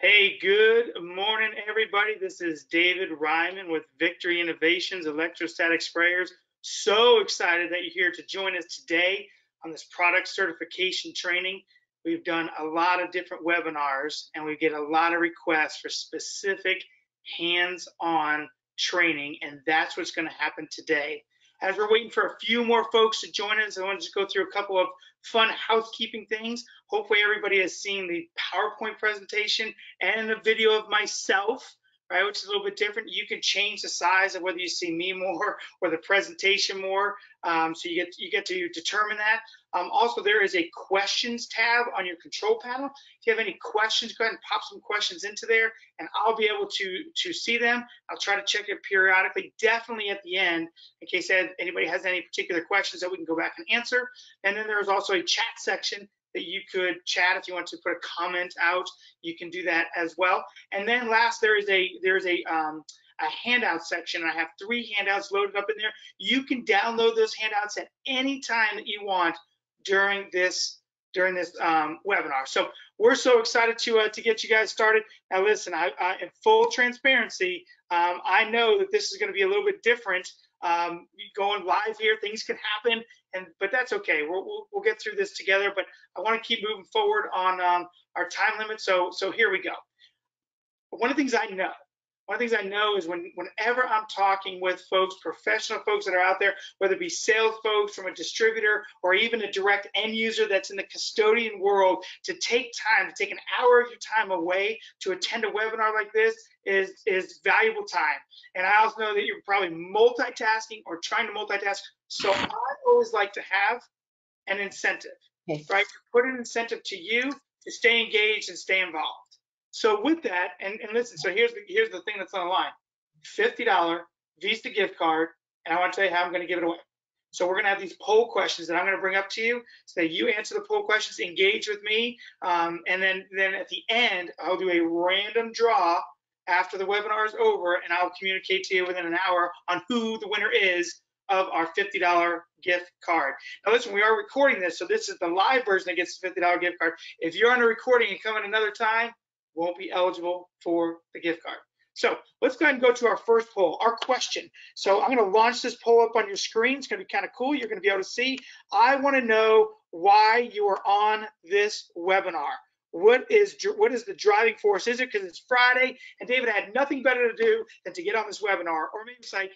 Hey, good morning, everybody. This is David Ryman with Victory Innovations Electrostatic Sprayers. So excited that you're here to join us today on this product certification training. We've done a lot of different webinars and we get a lot of requests for specific hands-on training, and that's what's going to happen today. As we're waiting for a few more folks to join us, I want to just go through a couple of fun housekeeping things. Hopefully everybody has seen the PowerPoint presentation and a video of myself, right, which is a little bit different. You can change the size of whether you see me more or the presentation more, so you get to determine that. Also, there is a questions tab on your control panel. If you have any questions, go ahead and pop some questions into there, and I'll be able to see them. I'll try to check it periodically, definitely at the end, in case anybody has any particular questions that we can go back and answer. And then there's also a chat section that you could chat if you want to put a comment out. You can do that as well. And then last, there's a handout section. I have 3 handouts loaded up in there. You can download those handouts at any time that you want during this webinar. So we're so excited to get you guys started. Now listen, in full transparency, I know that this is going to be a little bit different. Going live here, things can happen, but that's okay. We'll get through this together. But I want to keep moving forward on our time limit. So here we go. One of the things I know is whenever I'm talking with folks, professional folks that are out there, whether it be sales folks from a distributor or even a direct end user that's in the custodian world, to take an hour of your time away to attend a webinar like this is valuable time. And I also know that you're probably multitasking or trying to multitask. So I always like to have an incentive, right? To put an incentive to you to stay engaged and stay involved. So with that, and listen, so here's the thing that's on the line: $50 Visa gift card, and I want to tell you how I'm going to give it away. So we're going to have these poll questions that I'm going to bring up to you, so that you answer the poll questions, engage with me, and then at the end, I'll do a random draw after the webinar is over, and I'll communicate to you within an hour on who the winner is of our $50 gift card. Now listen, we are recording this, so this is the live version that gets the $50 gift card. If you're on a recording and come at another time, won't be eligible for the gift card. So let's go ahead and go to our first poll, our question. So I'm going to launch this poll up on your screen. It's going to be kind of cool. You're going to be able to see. I want to know why you are on this webinar. What is the driving force? Is it because it's Friday and David had nothing better to do than to get on this webinar? Or maybe it's like,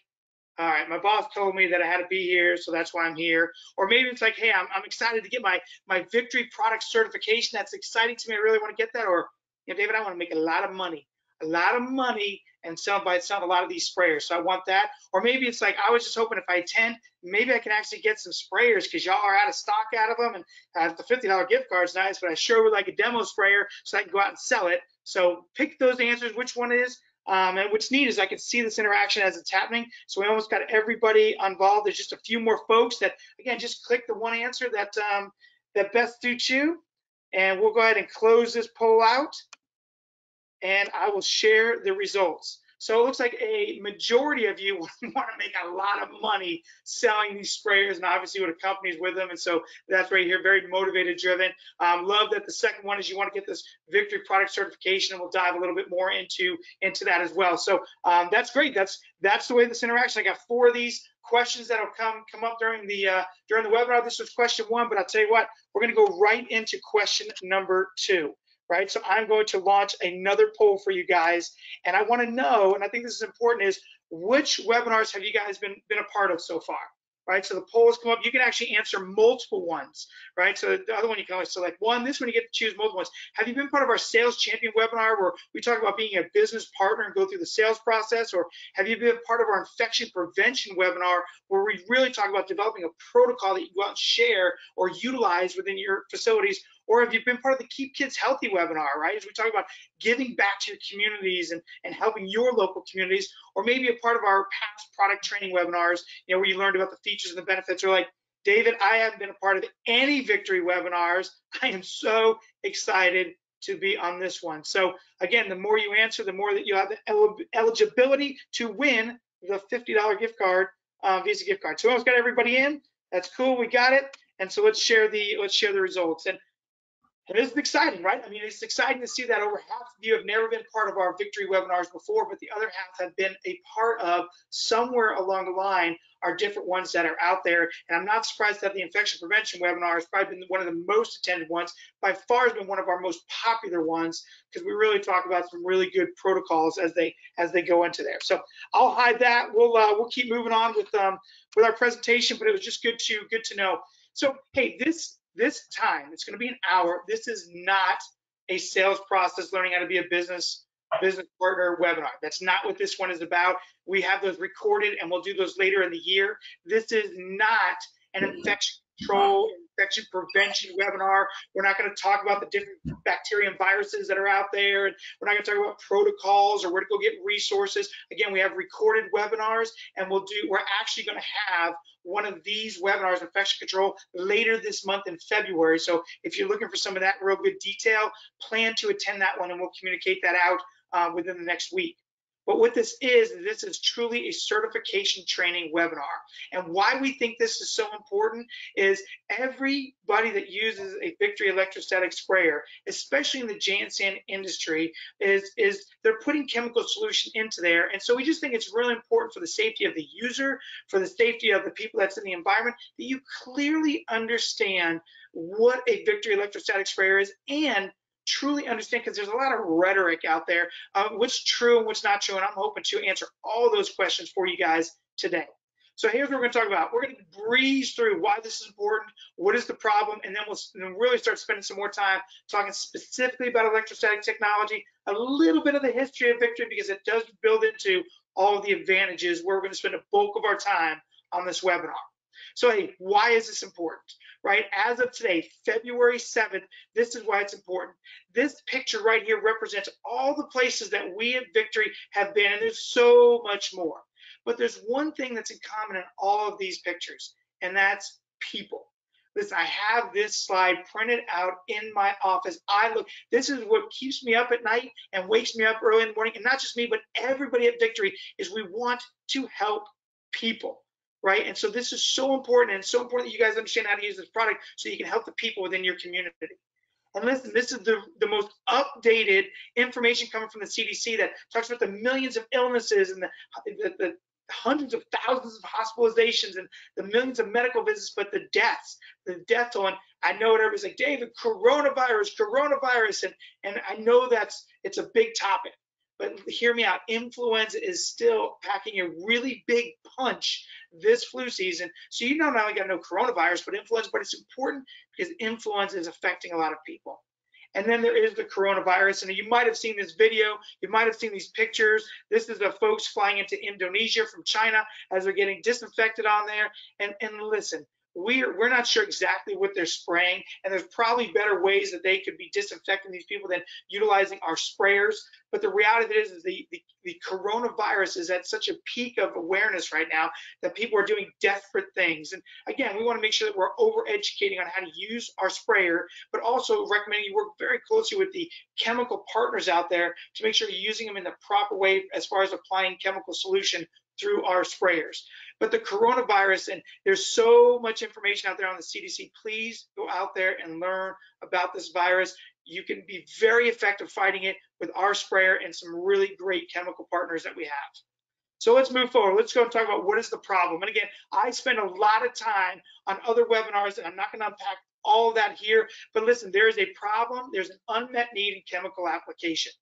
all right, my boss told me that I had to be here, so that's why I'm here. Or maybe it's like, hey, I'm excited to get my Victory product certification. That's exciting to me. I really want to get that. Or, you know, David, I want to make a lot of money and sell a lot of these sprayers. So I want that. Or maybe it's like, I was just hoping if I attend, maybe I can actually get some sprayers because y'all are out of stock out of them. And the $50 gift card's nice, but I sure would like a demo sprayer so I can go out and sell it. So pick those answers, which one is. And what's neat is I can see this interaction as it's happening. So we almost got everybody involved. There's just a few more folks that, again, just click the one answer that best suits you. And we'll go ahead and close this poll out, and I will share the results. So it looks like a majority of you want to make a lot of money selling these sprayers, and obviously what accompanies with them. And so that's right here, very motivated, driven. Love that the second one is you want to get this Victory product certification, and we'll dive a little bit more into that as well. So that's great. That's the way this interaction. I got 4 of these questions that'll come up during the webinar. This was question 1, but I'll tell you what, we're going to go right into question number 2. Right, so I'm going to launch another poll for you guys, and I want to know, and I think this is important, is which webinars have you guys been a part of so far? Right, so the polls come up. You can actually answer multiple ones, right? So the other one you can always select one. This one you get to choose multiple ones. Have you been part of our Sales Champion webinar where we talk about being a business partner and go through the sales process? Or have you been part of our infection prevention webinar where we really talk about developing a protocol that you go out and share or utilize within your facilities? Or have you been part of the Keep Kids Healthy webinar, right? As we talk about giving back to your communities and helping your local communities, or maybe a part of our past product training webinars, you know, where you learned about the features and the benefits. Or like, David, I haven't been a part of any Victory webinars. I am so excited to be on this one. So again, the more you answer, the more that you have the eligibility to win the $50 gift card, Visa gift card. So we almost got everybody in. That's cool. We got it. And so let's share the results. And And this is exciting, right? I mean, it's exciting to see that over half of you have never been part of our victory webinars before, but the other half have been a part of somewhere along the line are different ones that are out there. And I'm not surprised that the infection prevention webinar has probably been one of the most attended ones. By far has been one of our most popular ones because we really talk about some really good protocols as they go into there. So I'll hide that. We'll keep moving on with our presentation, but it was just good to know. So hey, this time, it's going to be an hour. This is not a sales process, learning how to be a business partner webinar. That's not what this one is about. We have those recorded and we'll do those later in the year. This is not an infection control, infection prevention webinar. We're not going to talk about the different bacteria and viruses that are out there. And we're not going to talk about protocols or where to go get resources. Again, we have recorded webinars and we're actually going to have one of these webinars, infection control, later this month in February. So if you're looking for some of that real good detail, plan to attend that one and we'll communicate that out within the next week. But what this is truly a certification training webinar. And why we think this is so important is everybody that uses a Victory electrostatic sprayer, especially in the Janssen industry, is they're putting chemical solution into there. And so we just think it's really important for the safety of the user, for the safety of the people that's in the environment, that you clearly understand what a Victory electrostatic sprayer is and truly understand, because there's a lot of rhetoric out there, what's true and what's not true, and I'm hoping to answer all those questions for you guys today. So here's what we're going to talk about. We're going to breeze through why this is important, what is the problem, and then we'll really start spending some more time talking specifically about electrostatic technology, a little bit of the history of Victory, because it does build into all of the advantages where we're going to spend a bulk of our time on this webinar. So hey, why is this important? Right, as of today, February 7th, this is why it's important. This picture right here represents all the places that we at Victory have been, and there's so much more. But there's one thing that's in common in all of these pictures, and that's people. Listen, I have this slide printed out in my office. This is what keeps me up at night and wakes me up early in the morning, and not just me, but everybody at Victory, is we want to help people. Right, and so this is so important, and it's so important that you guys understand how to use this product so you can help the people within your community. And listen, this is the most updated information coming from the CDC that talks about the millions of illnesses and the hundreds of thousands of hospitalizations and the millions of medical visits, but the death toll. And I know what everybody's like, David, coronavirus, and I know it's a big topic. But hear me out, influenza is still packing a really big punch this flu season. So you not only got to know coronavirus, but influenza, but it's important because influenza is affecting a lot of people. And then there is the coronavirus, and you might have seen this video, you might have seen these pictures. This is the folks flying into Indonesia from China as they're getting disinfected on there. And listen, we're not sure exactly what they're spraying, and there's probably better ways that they could be disinfecting these people than utilizing our sprayers. But the reality is the coronavirus is at such a peak of awareness right now that people are doing desperate things. And again, we want to make sure that we're over educating on how to use our sprayer, but also recommending you work very closely with the chemical partners out there to make sure you're using them in the proper way as far as applying chemical solution through our sprayers. But the coronavirus, and there's so much information out there on the CDC, please go out there and learn about this virus. You can be very effective fighting it with our sprayer and some really great chemical partners that we have. So let's move forward. Let's go and talk about what is the problem. And again, I spend a lot of time on other webinars, and I'm not going to unpack all of that here. But listen, there is a problem. There's an unmet need in chemical application.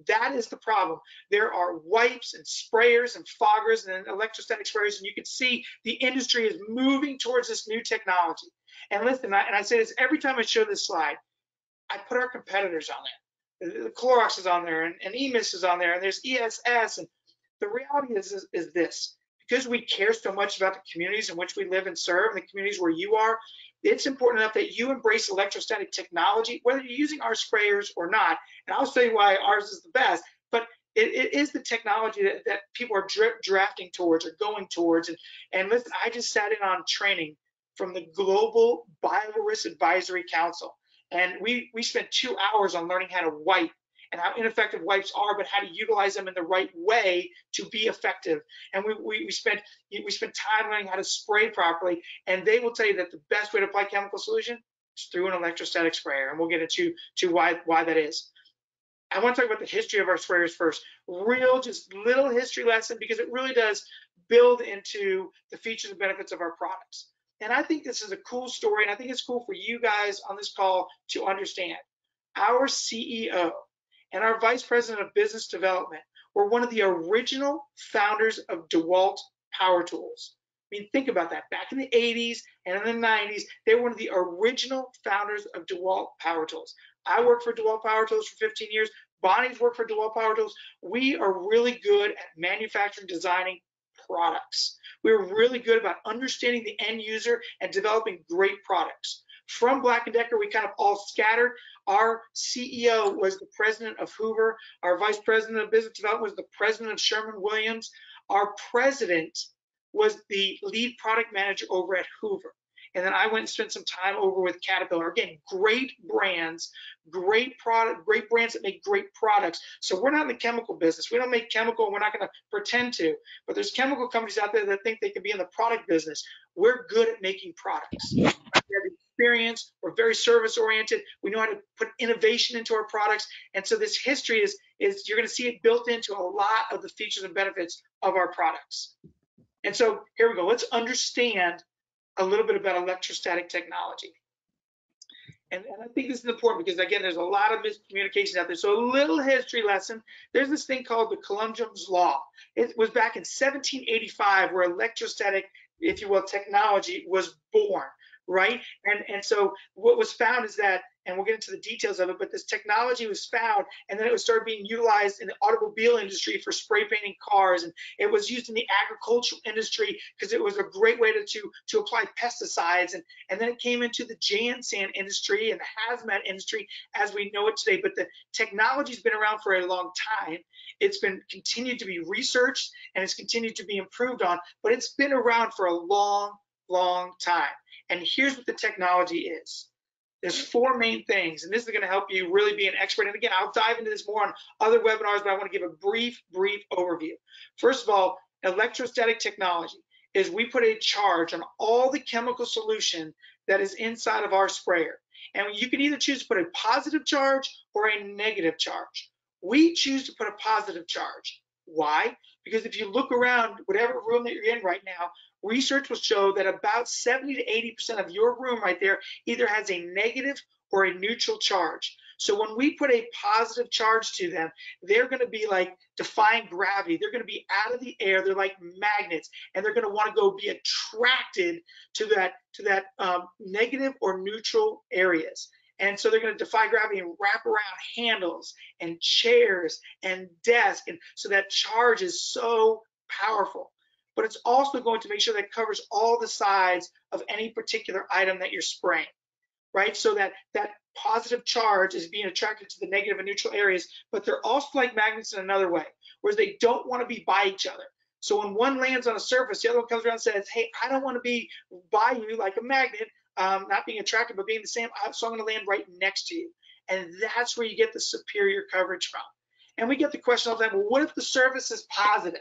That is the problem. There are wipes and sprayers and foggers and electrostatic sprayers, and you can see the industry is moving towards this new technology. And listen, I say this every time I show this slide, I put our competitors on there. The Clorox is on there, and EMIS is on there, and there's ESS. And the reality is this: because we care so much about the communities in which we live and serve, and the communities where you are, it's important enough that you embrace electrostatic technology, whether you're using our sprayers or not. And I'll show you why ours is the best, but it is the technology that people are drafting towards or going towards. And listen, I just sat in on training from the Global Biorisk Advisory Council. And we spent 2 hours on learning how to wipe and how ineffective wipes are, but how to utilize them in the right way to be effective. And we spent time learning how to spray properly. And they will tell you that the best way to apply chemical solution through an electrostatic sprayer, and we'll get into why that is. I want to talk about the history of our sprayers first. Just little history lesson, because it really does build into the features and benefits of our products. And I think this is a cool story, and I think it's cool for you guys on this call to understand. Our CEO and our Vice President of Business Development were one of the original founders of DeWalt Power Tools. I mean, think about that. Back in the 80s and in the 90s, they were one of the original founders of DeWalt Power Tools. I worked for DeWalt Power Tools for 15 years. Bonnie's worked for DeWalt Power Tools. We are really good at manufacturing, designing products. We're really good about understanding the end user and developing great products. From Black & Decker, we kind of all scattered. Our CEO was the president of Hoover. Our vice president of business development was the president of Sherwin-Williams. Our president was the lead product manager over at Hoover. And then I went and spent some time over with Caterpillar. Again, great brands, great brands that make great products. So we're not in the chemical business. We don't make chemical, and we're not going to pretend to. But there's chemical companies out there that think they can be in the product business. We're good at making products. We have experience. We're very service oriented. We know how to put innovation into our products. And so this history is you're going to see it built into a lot of the features and benefits of our products. And so here we go. Let's understand a little bit about electrostatic technology. And I think this is important because, again, there's a lot of miscommunication out there. So a little history lesson. There's this thing called the Coulomb's Law. It was back in 1785 where electrostatic, if you will, technology was born, right? And so what was found is that, and we'll get into the details of it, but this technology was found, and then it started being utilized in the automobile industry for spray painting cars, and it was used in the agricultural industry because it was a great way to apply pesticides, and then it came into the sand industry and the hazmat industry as we know it today. But the technology's been around for a long time. It's been continued to be researched, and it's continued to be improved on, but it's been around for a long, long time. And here's what the technology is. There's four main things, and this is going to help you really be an expert. And again, I'll dive into this more on other webinars, but I want to give a brief overview. First of all, electrostatic technology is we put a charge on all the chemical solution that is inside of our sprayer. And you can either choose to put a positive charge or a negative charge. We choose to put a positive charge. Why? Because if you look around whatever room that you're in right now, research will show that about 70 to 80% of your room right there either has a negative or a neutral charge. So when we put a positive charge to them, they're going to be like defying gravity. They're going to be out of the air. They're like magnets, and they're going to want to go be attracted to that negative or neutral areas. And so they're going to defy gravity and wrap around handles and chairs and desks. And so that charge is so powerful. But it's also going to make sure that it covers all the sides of any particular item that you're spraying, right? So that positive charge is being attracted to the negative and neutral areas, but they're also like magnets in another way, whereas they don't want to be by each other. So when one lands on a surface, the other one comes around and says, hey, I don't want to be by you like a magnet, not being attracted, but being the same, so I'm going to land right next to you. And that's where you get the superior coverage from. And we get the question all the time, well, what if the surface is positive?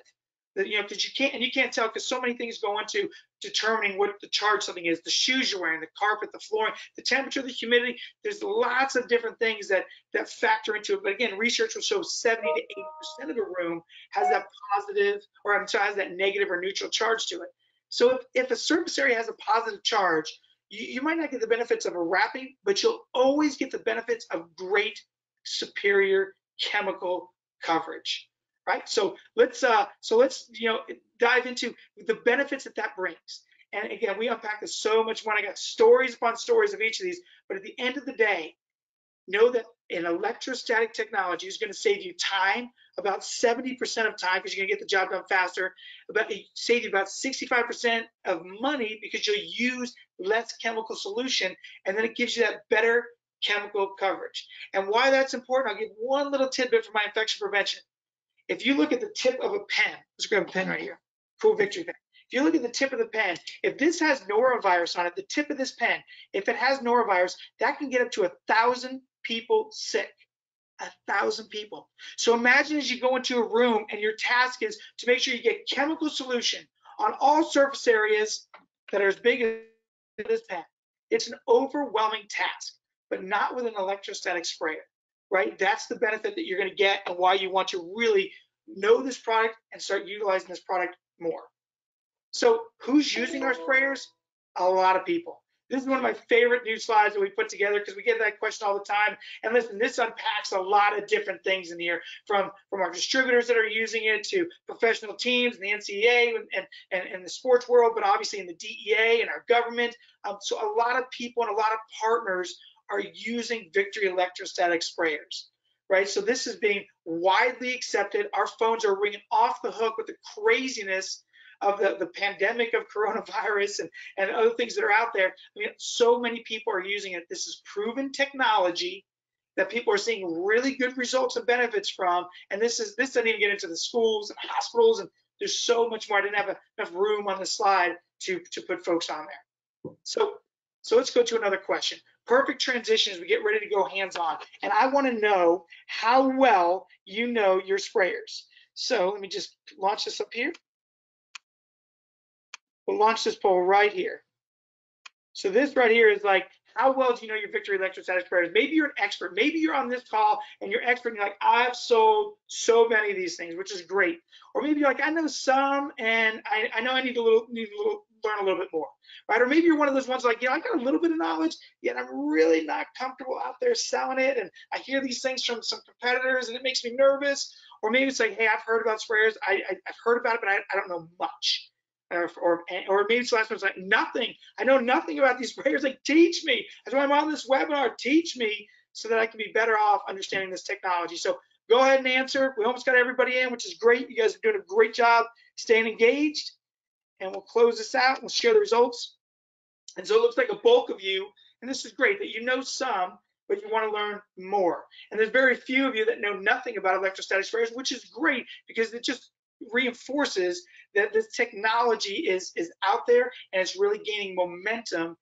That, you know, because you can't tell, because so many things go into determining what the charge something is. The shoes you're wearing, the carpet, the flooring, the temperature, the humidity. There's lots of different things that factor into it. But again, research will show 70 to 80% of the room has that positive, or I'm sorry, has that negative or neutral charge to it. So if a surface area has a positive charge, you might not get the benefits of a wrapping, but you'll always get the benefits of great superior chemical coverage. Right, so let's dive into the benefits that brings. And again, we unpack this so much more. I got stories upon stories of each of these, but at the end of the day, know that an electrostatic technology is going to save you time, about 70% of time, because you're going to get the job done faster. Save you about 65% of money because you'll use less chemical solution, and then it gives you that better chemical coverage. And why that's important, I'll give one little tidbit for my infection prevention. If you look at the tip of a pen, let's grab a pen right here, cool Victory pen. If you look at the tip of the pen, if this has norovirus on it, the tip of this pen, if it has norovirus, that can get up to 1,000 people sick. 1,000 people. So imagine as you go into a room and your task is to make sure you get chemical solution on all surface areas that are as big as this pen. It's an overwhelming task, but not with an electrostatic sprayer, right? That's the benefit that you're going to get and why you want to really know this product and start utilizing this product more. So who's using our sprayers? A lot of people. This is one of my favorite new slides that we put together because we get that question all the time. And listen, this unpacks a lot of different things in here, from our distributors that are using it to professional teams and the NCAA and the sports world, but obviously in the DEA and our government. So a lot of people and a lot of partners are using Victory electrostatic sprayers, right? So this is being widely accepted. Our phones are ringing off the hook with the craziness of the pandemic of coronavirus and other things that are out there. I mean, so many people are using it. This is proven technology that people are seeing really good results and benefits from. And this doesn't even get into the schools and hospitals, and there's so much more. I didn't have enough room on the slide to put folks on there. So let's go to another question. Perfect transition as we get ready to go hands-on. And I want to know how well you know your sprayers. So let me just launch this up here. We'll launch this poll right here. So this right here is like, how well do you know your Victory electrostatic sprayers? Maybe you're an expert. Maybe you're on this call and you're expert and you're like, I've sold so many of these things, which is great. Or maybe you're like, I know some and I know I need to learn a little bit more, right? Or maybe you're one of those ones like, I got a little bit of knowledge, yet I'm really not comfortable out there selling it. And I hear these things from some competitors and it makes me nervous. Or maybe it's like, hey, I've heard about sprayers. I've heard about it, but I don't know much. Or maybe it's the last one's like, nothing. I know nothing about these sprayers. Like, teach me. That's why I'm on this webinar. Teach me so that I can be better off understanding this technology. So go ahead and answer. We almost got everybody in, which is great. You guys are doing a great job staying engaged. And we'll close this out. We'll share the results. And so it looks like a bulk of you, and this is great, that you know some, but you want to learn more. And there's very few of you that know nothing about electrostatic sprayers, which is great because it just reinforces that this technology is out there and it's really gaining momentum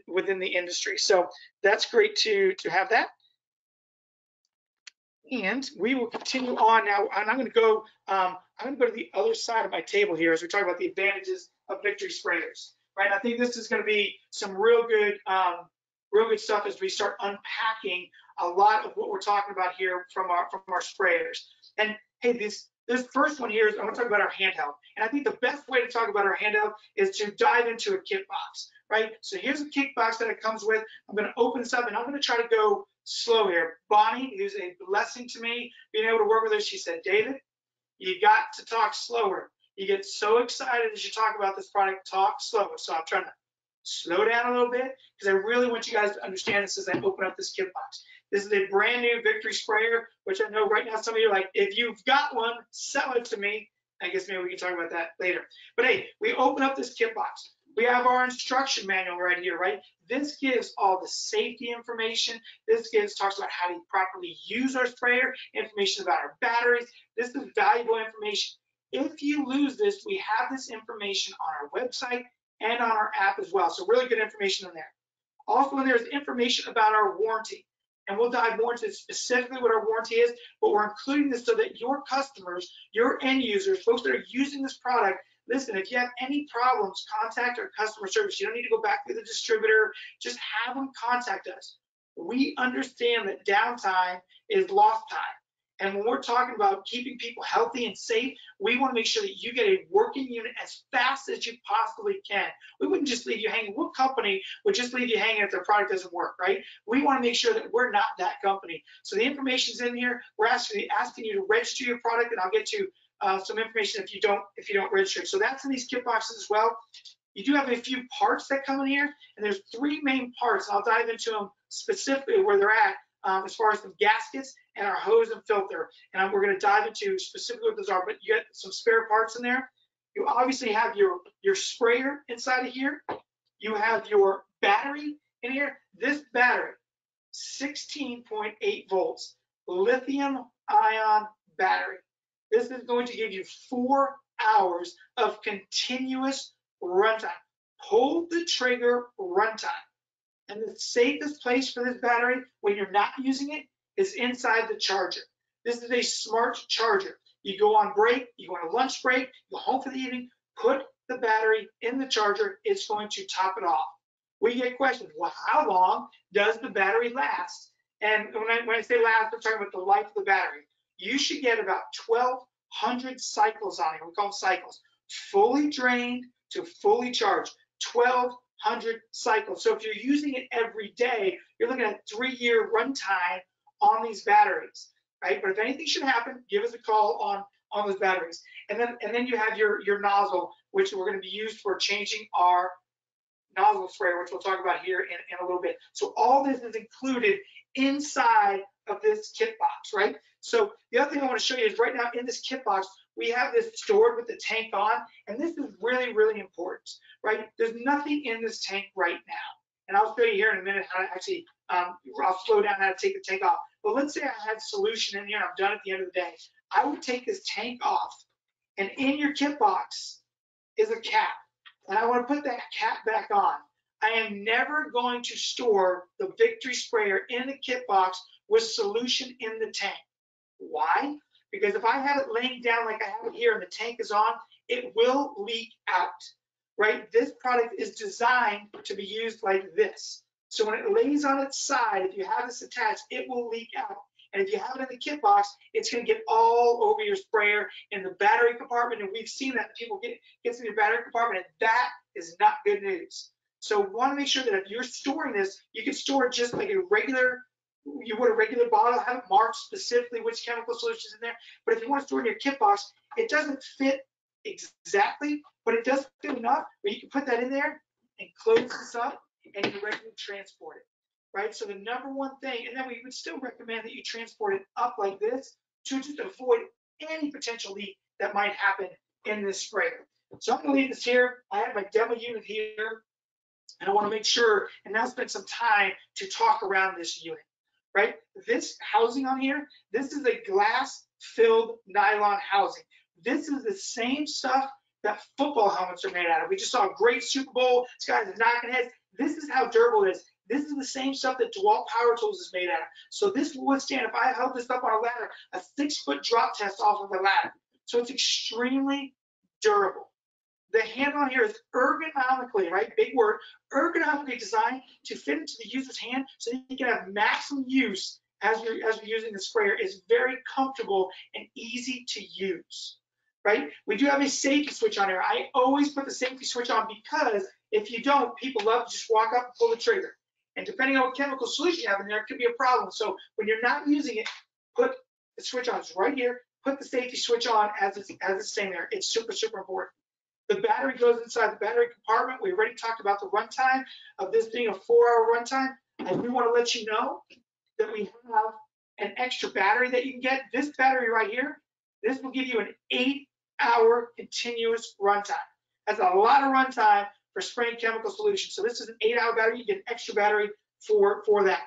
within the industry. So that's great to have that. And we will continue on now. And I'm going to go to the other side of my table here as we talk about the advantages of Victory sprayers. Right? I think this is going to be some real good stuff as we start unpacking a lot of what we're talking about here from our sprayers. And hey, this first one here is I'm going to talk about our handheld. And I think the best way to talk about our handheld is to dive into a kit box, right? So here's a kit box that it comes with. I'm going to open this up and I'm going to try to go slow here. Bonnie, who's a blessing to me, being able to work with her, she said, David, you got to talk slower. You get so excited as you talk about this product, talk slower. So I'm trying to slow down a little bit because I really want you guys to understand this as I open up this kit box. This is a brand new Victory sprayer, which I know right now some of you are like, if you've got one, sell it to me. I guess maybe we can talk about that later. But hey, we open up this kit box. We have our instruction manual right here, right? This gives all the safety information. This talks about how to properly use our sprayer, information about our batteries. This is valuable information. If you lose this, we have this information on our website and on our app as well. So really good information in there. Also in there is information about our warranty. And we'll dive more into specifically what our warranty is, but we're including this so that your customers, your end users, folks that are using this product, listen, if you have any problems, contact our customer service. You don't need to go back to the distributor. Just have them contact us. We understand that downtime is lost time. And when we're talking about keeping people healthy and safe, we want to make sure that you get a working unit as fast as you possibly can. We wouldn't just leave you hanging. What company would just leave you hanging if their product doesn't work, right? We want to make sure that we're not that company. So the information's in here. We're asking you to register your product, and I'll get you some information if you don't register. So that's in these kit boxes as well. You do have a few parts that come in here, and there's three main parts. I'll dive into them specifically where they're at. As far as the gaskets and our hose and filter. And we're going to dive into specifically what those are, but you got some spare parts in there. You obviously have your sprayer inside of here. You have your battery in here. This battery, 16.8 volts, lithium ion battery. This is going to give you 4 hours of continuous runtime. Pull the trigger runtime. And the safest place for this battery when you're not using it is inside the charger. This is a smart charger. You go on break, you go on a lunch break, you go home for the evening, put the battery in the charger, it's going to top it off. we get questions. Well, how long does the battery last? And when I say last, I'm talking about the life of the battery. You should get about 1,200 cycles on it. We call them cycles. Fully drained to fully charged. 1,200 cycles. So if you're using it every day, you're looking at 3-year runtime on these batteries, right? But if anything should happen, give us a call on those batteries. And then you have your nozzle, which we're going to be used for changing our nozzle sprayer, which we'll talk about here in a little bit. So all this is included inside of this kit box, right? So the other thing I want to show you is right now in this kit box, we have this stored with the tank on, and this is really, really important, right? There's nothing in this tank right now. And I'll show you here in a minute how to actually, I'll slow down how to take the tank off. But let's say I had solution in here and I'm done at the end of the day. I would take this tank off, and in your kit box is a cap. And I want to put that cap back on. I am never going to store the Victory sprayer in the kit box with solution in the tank. Why? Because if I have it laying down like I have it here and the tank is on, it will leak out, right? This product is designed to be used like this. So when it lays on its side, if you have this attached, it will leak out. And if you have it in the kit box, it's going to get all over your sprayer in the battery compartment. And we've seen that people gets in your battery compartment, and that is not good news. So we want to make sure that if you're storing this, you can store it just like you would a regular bottle, have it marked specifically which chemical solution is in there. But if you want to store it in your kit box, it doesn't fit exactly, but it does fit enough where you can put that in there and close this up, and you're ready to transport it. Right, so the number one thing, and then we would still recommend that you transport it up like this to just avoid any potential leak that might happen in this sprayer. So I'm going to leave this here. I have my demo unit here, and I want to make sure and now spend some time to talk around this unit. Right, this housing on here, this is a glass-filled nylon housing. This is the same stuff that football helmets are made out of. We just saw a great Super Bowl. This guy's knocking heads. This is how durable it is. This is the same stuff that DeWalt Power Tools is made out of. So this will withstand, if I held this up on a ladder, a 6-foot drop test off of the ladder. So it's extremely durable. The handle on here is ergonomically, right, big word, ergonomically designed to fit into the user's hand so that you can have maximum use as you're using the sprayer. It's very comfortable and easy to use, right? We do have a safety switch on here. I always put the safety switch on because if you don't, people love to just walk up and pull the trigger. And depending on what chemical solution you have in there, it could be a problem. So when you're not using it, put the switch on. It's right here. Put the safety switch on as it's staying there. It's super, super important. The battery goes inside the battery compartment. We already talked about the runtime of this being a 4-hour runtime. I do want to let you know that we have an extra battery that you can get. This battery right here, this will give you an 8-hour continuous runtime. That's a lot of runtime for spraying chemical solutions. So this is an 8-hour battery. You get an extra battery for that.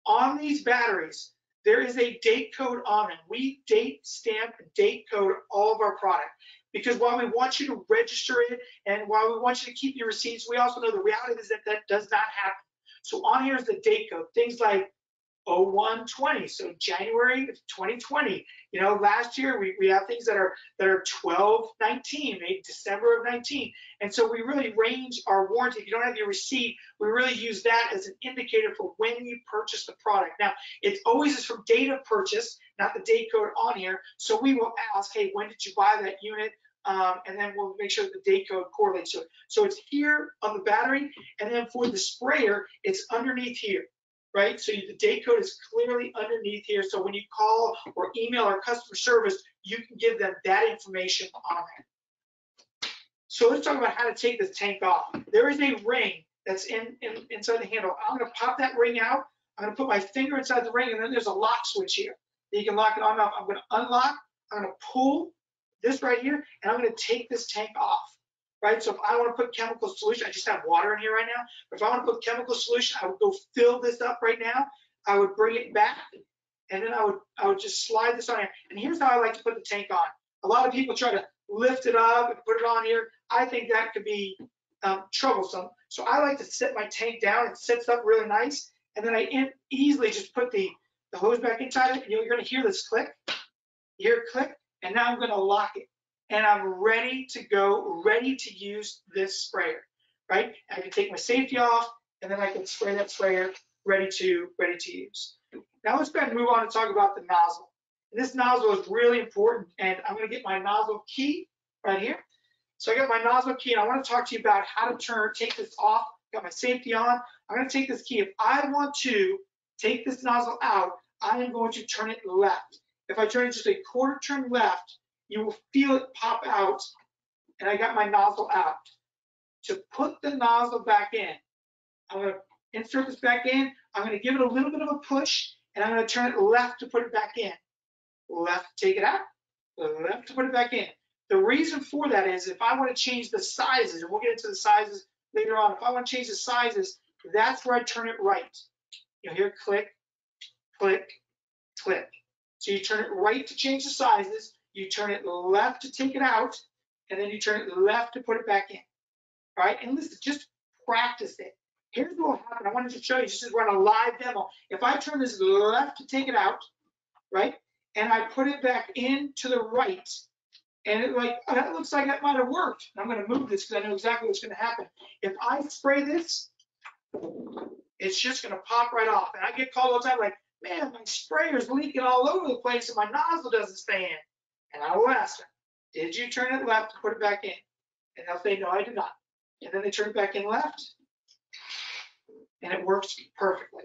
On these batteries, there is a date code on them. We date stamp and date code all of our product because while we want you to register it and while we want you to keep your receipts, we also know the reality is that does not happen. So on here is the date code, things like 0120, so January of 2020. You know, last year we have things that are 12/19, maybe December of 19, and so we really range our warranty. If you don't have your receipt, we really use that as an indicator for when you purchase the product. Now, it always is from date of purchase, not the date code on here. So we will ask, hey, when did you buy that unit? And then we'll make sure that the date code correlates to it. So it's here on the battery, and then for the sprayer, it's underneath here. Right, so the date code is clearly underneath here. So when you call or email our customer service, you can give them that information on there. So let's talk about how to take this tank off. There is a ring that's inside the handle. I'm going to pop that ring out. I'm going to put my finger inside the ring, and then there's a lock switch here. You can lock it on and off. I'm going to unlock. I'm going to pull this right here, and I'm going to take this tank off. Right, so if I want to put chemical solution, I just have water in here right now. But if I want to put chemical solution, I would go fill this up right now. I would bring it back, and then I would just slide this on here. And here's how I like to put the tank on. A lot of people try to lift it up and put it on here. I think that could be troublesome. So I like to set my tank down. It sits up really nice, and then I easily just put the hose back inside it. And you're going to hear this click. You hear it click, and now I'm going to lock it. And I'm ready to go, ready to use this sprayer, right? I can take my safety off, and then I can spray that sprayer ready to use. Now let's go ahead and move on and talk about the nozzle. And this nozzle is really important, and I'm going to get my nozzle key right here. So I got my nozzle key, and I want to talk to you about how to take this off. Got my safety on. I'm going to take this key. If I want to take this nozzle out, I am going to turn it left. If I turn it just a quarter turn left, you will feel it pop out, and I got my nozzle out. To put the nozzle back in, I'm going to insert this back in. I'm going to give it a little bit of a push, and I'm going to turn it left to put it back in. Left to take it out, left to put it back in. The reason for that is if I want to change the sizes, and we'll get into the sizes later on, if I want to change the sizes, that's where I turn it right. You'll hear click, click, click. So you turn it right to change the sizes, you turn it left to take it out, and then you turn it left to put it back in. All right, and listen, just practice it. Here's what will happen. I wanted to show you, just to run a live demo. If I turn this left to take it out, right, and I put it back in to the right, and it that looks like that might have worked. I'm going to move this because I know exactly what's going to happen. If I spray this, it's just going to pop right off. And I get called all the time like, man, my sprayer's leaking all over the place and my nozzle doesn't stay in. And I will ask them, did you turn it left to put it back in? And they'll say, no, I did not. And then they turn it back in left, and it works perfectly,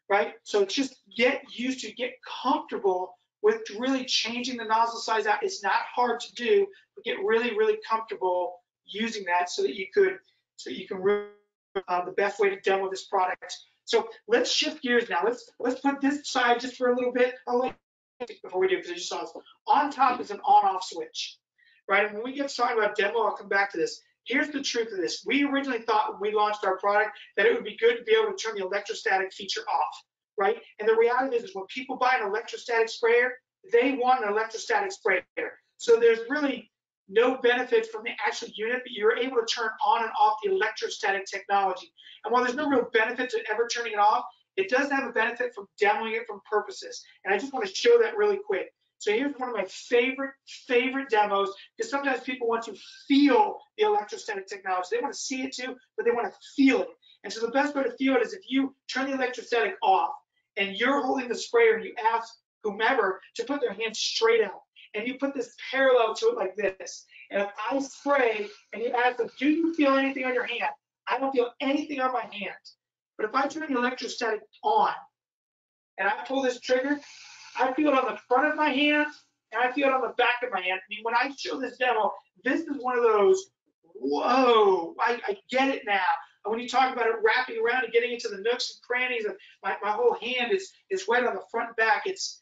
right? So just get used to, get comfortable with really changing the nozzle size out. It's not hard to do, but get really, really comfortable using that so that you can really the best way to demo this product. So let's shift gears now. Let's put this aside just for a little bit. Before we do, because you saw this. On top is an on-off switch, right? And when we get started about demo, I'll come back to this. Here's the truth of this. We originally thought when we launched our product that it would be good to be able to turn the electrostatic feature off, right? And the reality is when people buy an electrostatic sprayer, they want an electrostatic sprayer. So there's really no benefit from the actual unit, but you're able to turn on and off the electrostatic technology. And while there's no real benefit to ever turning it off, it does have a benefit from demoing it from purposes. And I just want to show that really quick. So here's one of my favorite demos, because sometimes people want to feel the electrostatic technology. They want to see it too, but they want to feel it. And so the best way to feel it is if you turn the electrostatic off and you're holding the sprayer and you ask whomever to put their hand straight out, and you put this parallel to it like this. And if I spray and you ask them, do you feel anything on your hand? I don't feel anything on my hand. But if I turn the electrostatic on and I pull this trigger, I feel it on the front of my hand and I feel it on the back of my hand. I mean, when I show this demo, this is one of those, whoa, I get it now. And when you talk about it wrapping around and getting into the nooks and crannies, of my whole hand is wet on the front and back. It's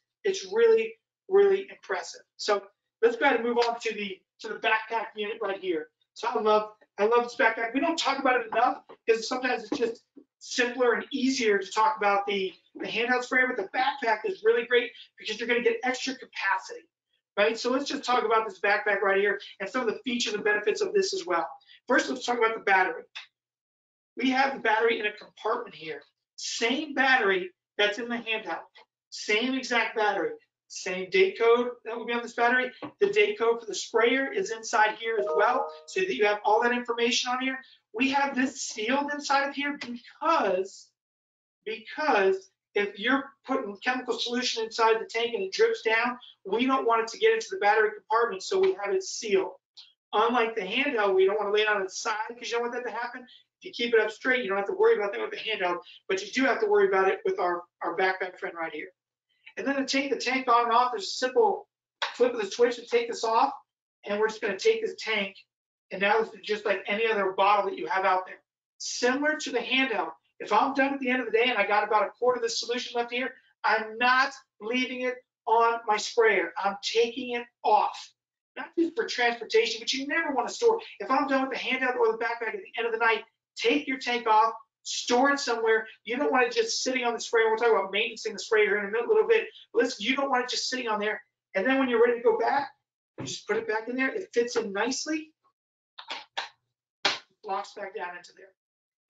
really, really impressive. So let's go ahead and move on to the backpack unit right here. So I love this backpack. We don't talk about it enough because sometimes it's just simpler and easier to talk about the handheld sprayer, but the backpack is really great because you're going to get extra capacity, right? So let's just talk about this backpack right here and some of the features and benefits of this as well. First, let's talk about the battery. We have the battery in a compartment here. Same battery that's in the handheld. Same exact battery. Same date code that will be on this battery. The date code for the sprayer is inside here as well, so that you have all that information on here. We have this sealed inside of here because if you're putting chemical solution inside the tank and it drips down, we don't want it to get into the battery compartment, so we have it sealed. Unlike the handheld, we don't want to lay it on its side because you don't want that to happen. If you keep it up straight, you don't have to worry about that with the handheld, but you do have to worry about it with our backpack friend right here. And then to take the tank on and off, there's a simple flip of the switch to take this off, and we're just going to take this tank, and now this is just like any other bottle that you have out there. Similar to the handheld, if I'm done at the end of the day and I got about a quart of this solution left here, I'm not leaving it on my sprayer. I'm taking it off. Not just for transportation, but you never want to store. If I'm done with the handheld or the backpack at the end of the night, take your tank off, store it somewhere. You don't want it just sitting on the sprayer. We'll talk about maintaining the sprayer in a little bit. But listen, you don't want it just sitting on there. And then when you're ready to go back, you just put it back in there. It fits in nicely. Locks back down into there.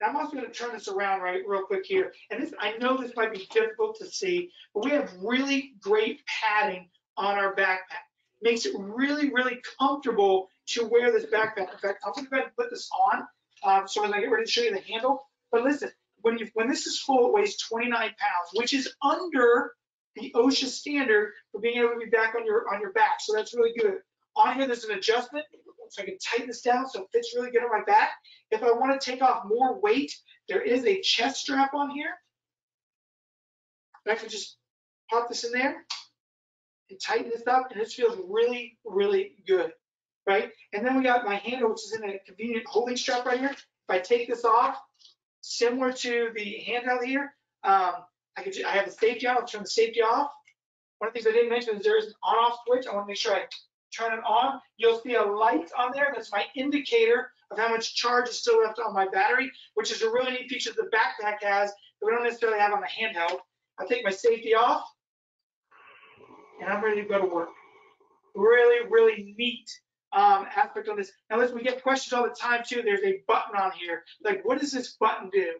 Now I'm also going to turn this around real quick here. And this, I know this might be difficult to see, but we have really great padding on our backpack. Makes it really, really comfortable to wear this backpack. In fact, I'm going to go ahead and put this on so as I get ready to show you the handle. But listen, when this is full, it weighs 29 pounds, which is under the OSHA standard for being able to be back on your back. So that's really good. On here, there's an adjustment, so I can tighten this down so it fits really good on my back. If I want to take off more weight, there is a chest strap on here. I can just pop this in there and tighten this up, and this feels really, really good, right? And then we got my handle, which is in a convenient holding strap right here. If I take this off, similar to the handheld here, I have the safety on. I'll turn the safety off. One of the things I didn't mention is there is an on-off switch. I want to make sure I turn it on. You'll see a light on there. That's my indicator of how much charge is still left on my battery, which is a really neat feature the backpack has that we don't necessarily have on the handheld. I'll take my safety off, and I'm ready to go to work. Really, really neat aspect on this. Now listen, we get questions all the time too. There's a button on here. Like, what does this button do?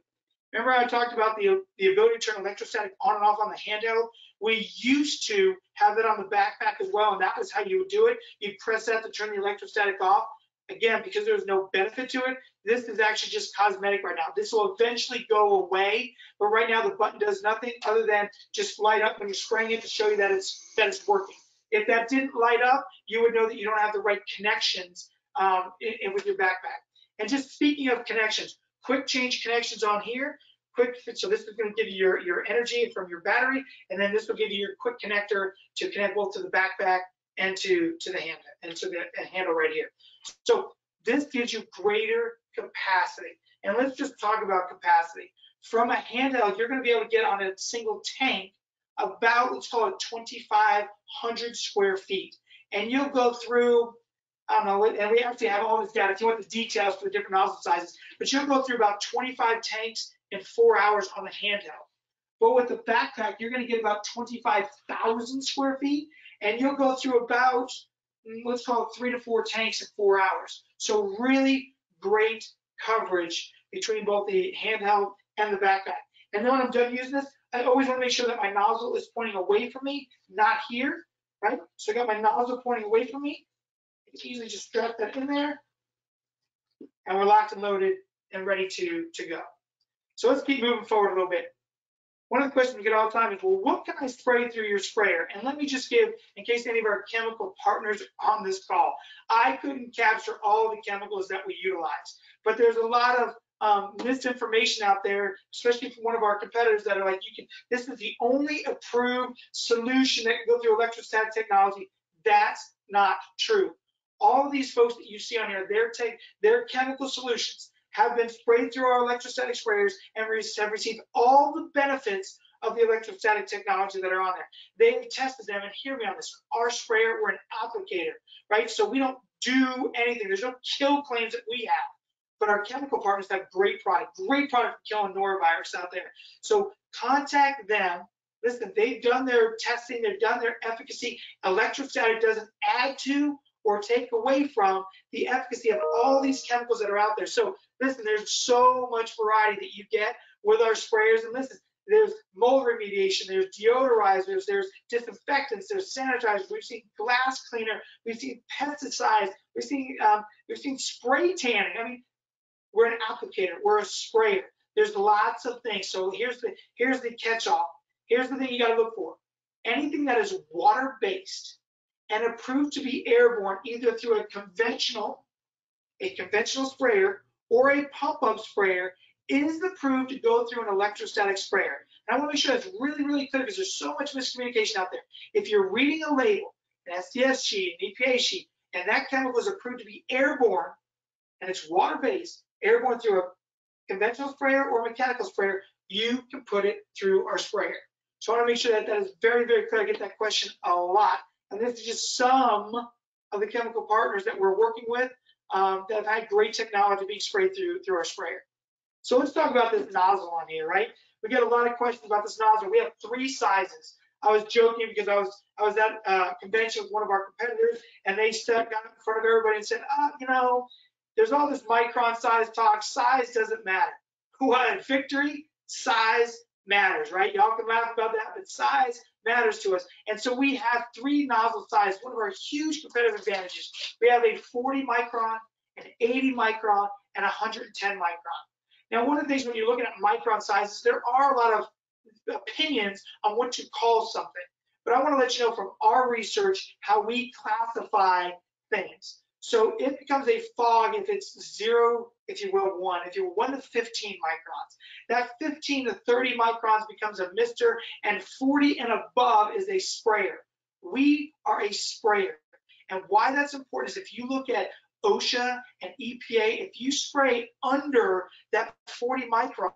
Remember I talked about the ability to turn electrostatic on and off on the handheld? We used to have that on the backpack as well, and that was how you would do it. You'd press that to turn the electrostatic off. Again, because there's no benefit to it, this is actually just cosmetic right now. This will eventually go away, but right now the button does nothing other than just light up when you're spraying it to show you that it's working. If that didn't light up, you would know that you don't have the right connections with your backpack. And just speaking of connections, quick change connections on here. So this is going to give you your energy from your battery, and then this will give you your quick connector to connect both to the backpack and to the handle, and to the handle right here. So this gives you greater capacity. And let's just talk about capacity. From a handheld, you're going to be able to get on a single tank about, let's call it 2,500 square feet. And you'll go through, I don't know, and we actually have all this data if you want the details for the different nozzle sizes, but you'll go through about 25 tanks in 4 hours on the handheld. But with the backpack, you're going to get about 25,000 square feet, and you'll go through about, let's call it 3 to 4 tanks in 4 hours. So really great coverage between both the handheld and the backpack. And then when I'm done using this, I always want to make sure that my nozzle is pointing away from me, not here, right? So I got my nozzle pointing away from me. I can easily just strap that in there, and we're locked and loaded and ready to go. So let's keep moving forward a little bit. One of the questions we get all the time is, well, what can I spray through your sprayer? And let me just give, in case any of our chemical partners are on this call, I couldn't capture all the chemicals that we utilize, but there's a lot of misinformation out there, especially from one of our competitors that are like, this is the only approved solution that can go through electrostatic technology. That's not true. All of these folks that you see on here, their chemical solutions have been sprayed through our electrostatic sprayers and have received all the benefits of the electrostatic technology that are on there. They've tested them, and hear me on this. Our sprayer, we're an applicator, right? So we don't do anything. There's no kill claims that we have, but our chemical partners have great product for killing norovirus out there. So contact them. Listen, they've done their testing, they've done their efficacy. Electrostatic doesn't add to or take away from the efficacy of all these chemicals that are out there. So listen, there's so much variety that you get with our sprayers. And listen, there's mold remediation, there's deodorizers, there's disinfectants, there's sanitizers. We've seen glass cleaner, we've seen pesticides, we've seen spray tanning. I mean, we're an applicator, we're a sprayer. There's lots of things. So here's the catch-all. Here's the thing you got to look for. Anything that is water-based and approved to be airborne either through a conventional sprayer or a pump-up sprayer is approved to go through an electrostatic sprayer. And I want to make sure that's really, really clear because there's so much miscommunication out there. If you're reading a label, an SDS sheet, an EPA sheet, and that chemical is approved to be airborne and it's water-based, airborne through a conventional sprayer or mechanical sprayer, you can put it through our sprayer. So I want to make sure that that is very, very clear. I get that question a lot. And this is just some of the chemical partners that we're working with that have had great technology being sprayed through our sprayer. So let's talk about this nozzle on here, right? We get a lot of questions about this nozzle. We have 3 sizes. I was joking because I was at a convention with one of our competitors, and they got in front of everybody and said, there's all this micron size talk. Size doesn't matter. Who had victory? Size matters, right? Y'all can laugh about that, but size matters to us. And so we have 3 nozzle sizes. One of our huge competitive advantages. We have a 40 micron, an 80 micron, and 110 micron. Now, one of the things when you're looking at micron sizes, there are a lot of opinions on what to call something. But I want to let you know from our research how we classify things. So it becomes a fog if it's 0, if you will, 1. If you're 1 to 15 microns, that 15 to 30 microns becomes a mister, and 40 and above is a sprayer. We are a sprayer. And why that's important is if you look at OSHA and EPA, if you spray under that 40 micron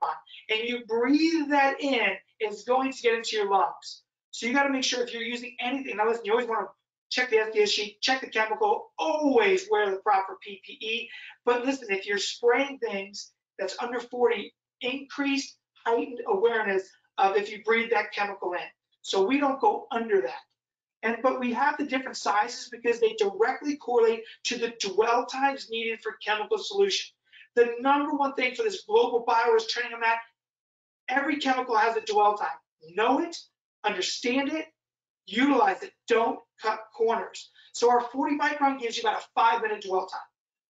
and you breathe that in, it's going to get into your lungs. So you got to make sure if you're using anything, now listen, you always want to check the FDA sheet, check the chemical, always wear the proper PPE. But listen, if you're spraying things that's under 40, increased heightened awareness of if you breathe that chemical in. So we don't go under that. But we have the different sizes because they directly correlate to the dwell times needed for chemical solution. The number one thing for this global virus training on that, every chemical has a dwell time. Know it, understand it, utilize it, don't cut corners. So our 40 micron gives you about a 5-minute dwell time.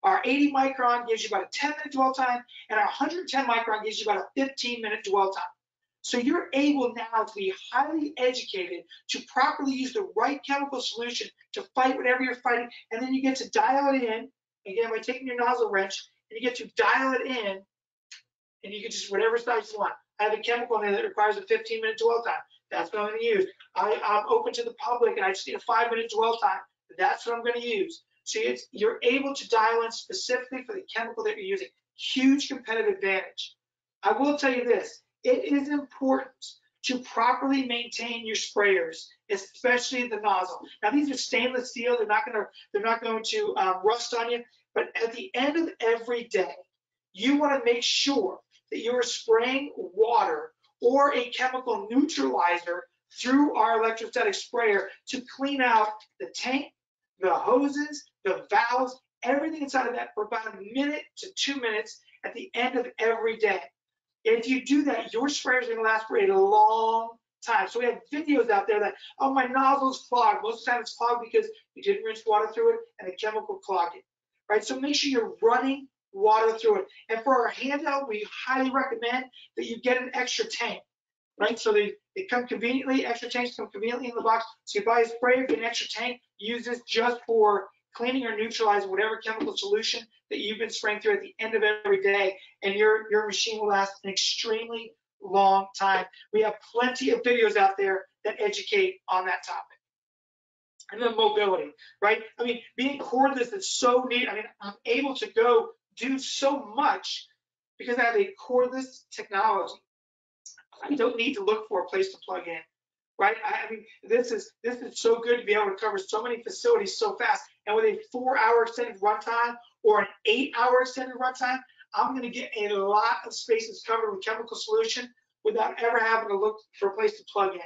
Our 80 micron gives you about a 10-minute dwell time, and our 110 micron gives you about a 15-minute dwell time. So you're able now to be highly educated to properly use the right chemical solution to fight whatever you're fighting, and then you get to dial it in, again, by taking your nozzle wrench, and you get to dial it in, and you can just, whatever size you want. I have a chemical in there that requires a 15-minute dwell time. That's what I'm going to use. I'm open to the public, and I just need a 5-minute dwell time. That's what I'm going to use. So you're able to dial in specifically for the chemical that you're using. Huge competitive advantage. I will tell you this. It is important to properly maintain your sprayers, especially the nozzle. Now these are stainless steel; they're not going to rust on you. But at the end of every day, you want to make sure that you are spraying water or a chemical neutralizer through our electrostatic sprayer to clean out the tank, the hoses, the valves, everything inside of that for about 1 minute to 2 minutes at the end of every day. If you do that, your sprayers are going to last for a long time. So we have videos out there that, oh, my nozzle's clogged. Most of the time it's clogged because you didn't rinse water through it and the chemical clogged it, right? So make sure you're running water through it. And for our handheld, we highly recommend that you get an extra tank, right? So they come conveniently, extra tanks come conveniently in the box. So you buy a sprayer, get an extra tank, use this just for cleaning or neutralizing whatever chemical solution that you've been spraying through at the end of every day, and your machine will last an extremely long time. We have plenty of videos out there that educate on that topic. And then mobility, right? I mean, being cordless is so neat. I mean, I'm able to go do so much because I have a cordless technology. I don't need to look for a place to plug in, right? I mean, this is so good to be able to cover so many facilities so fast. And with a 4-hour extended runtime or an 8-hour extended runtime, I'm going to get a lot of spaces covered with chemical solution without ever having to look for a place to plug in.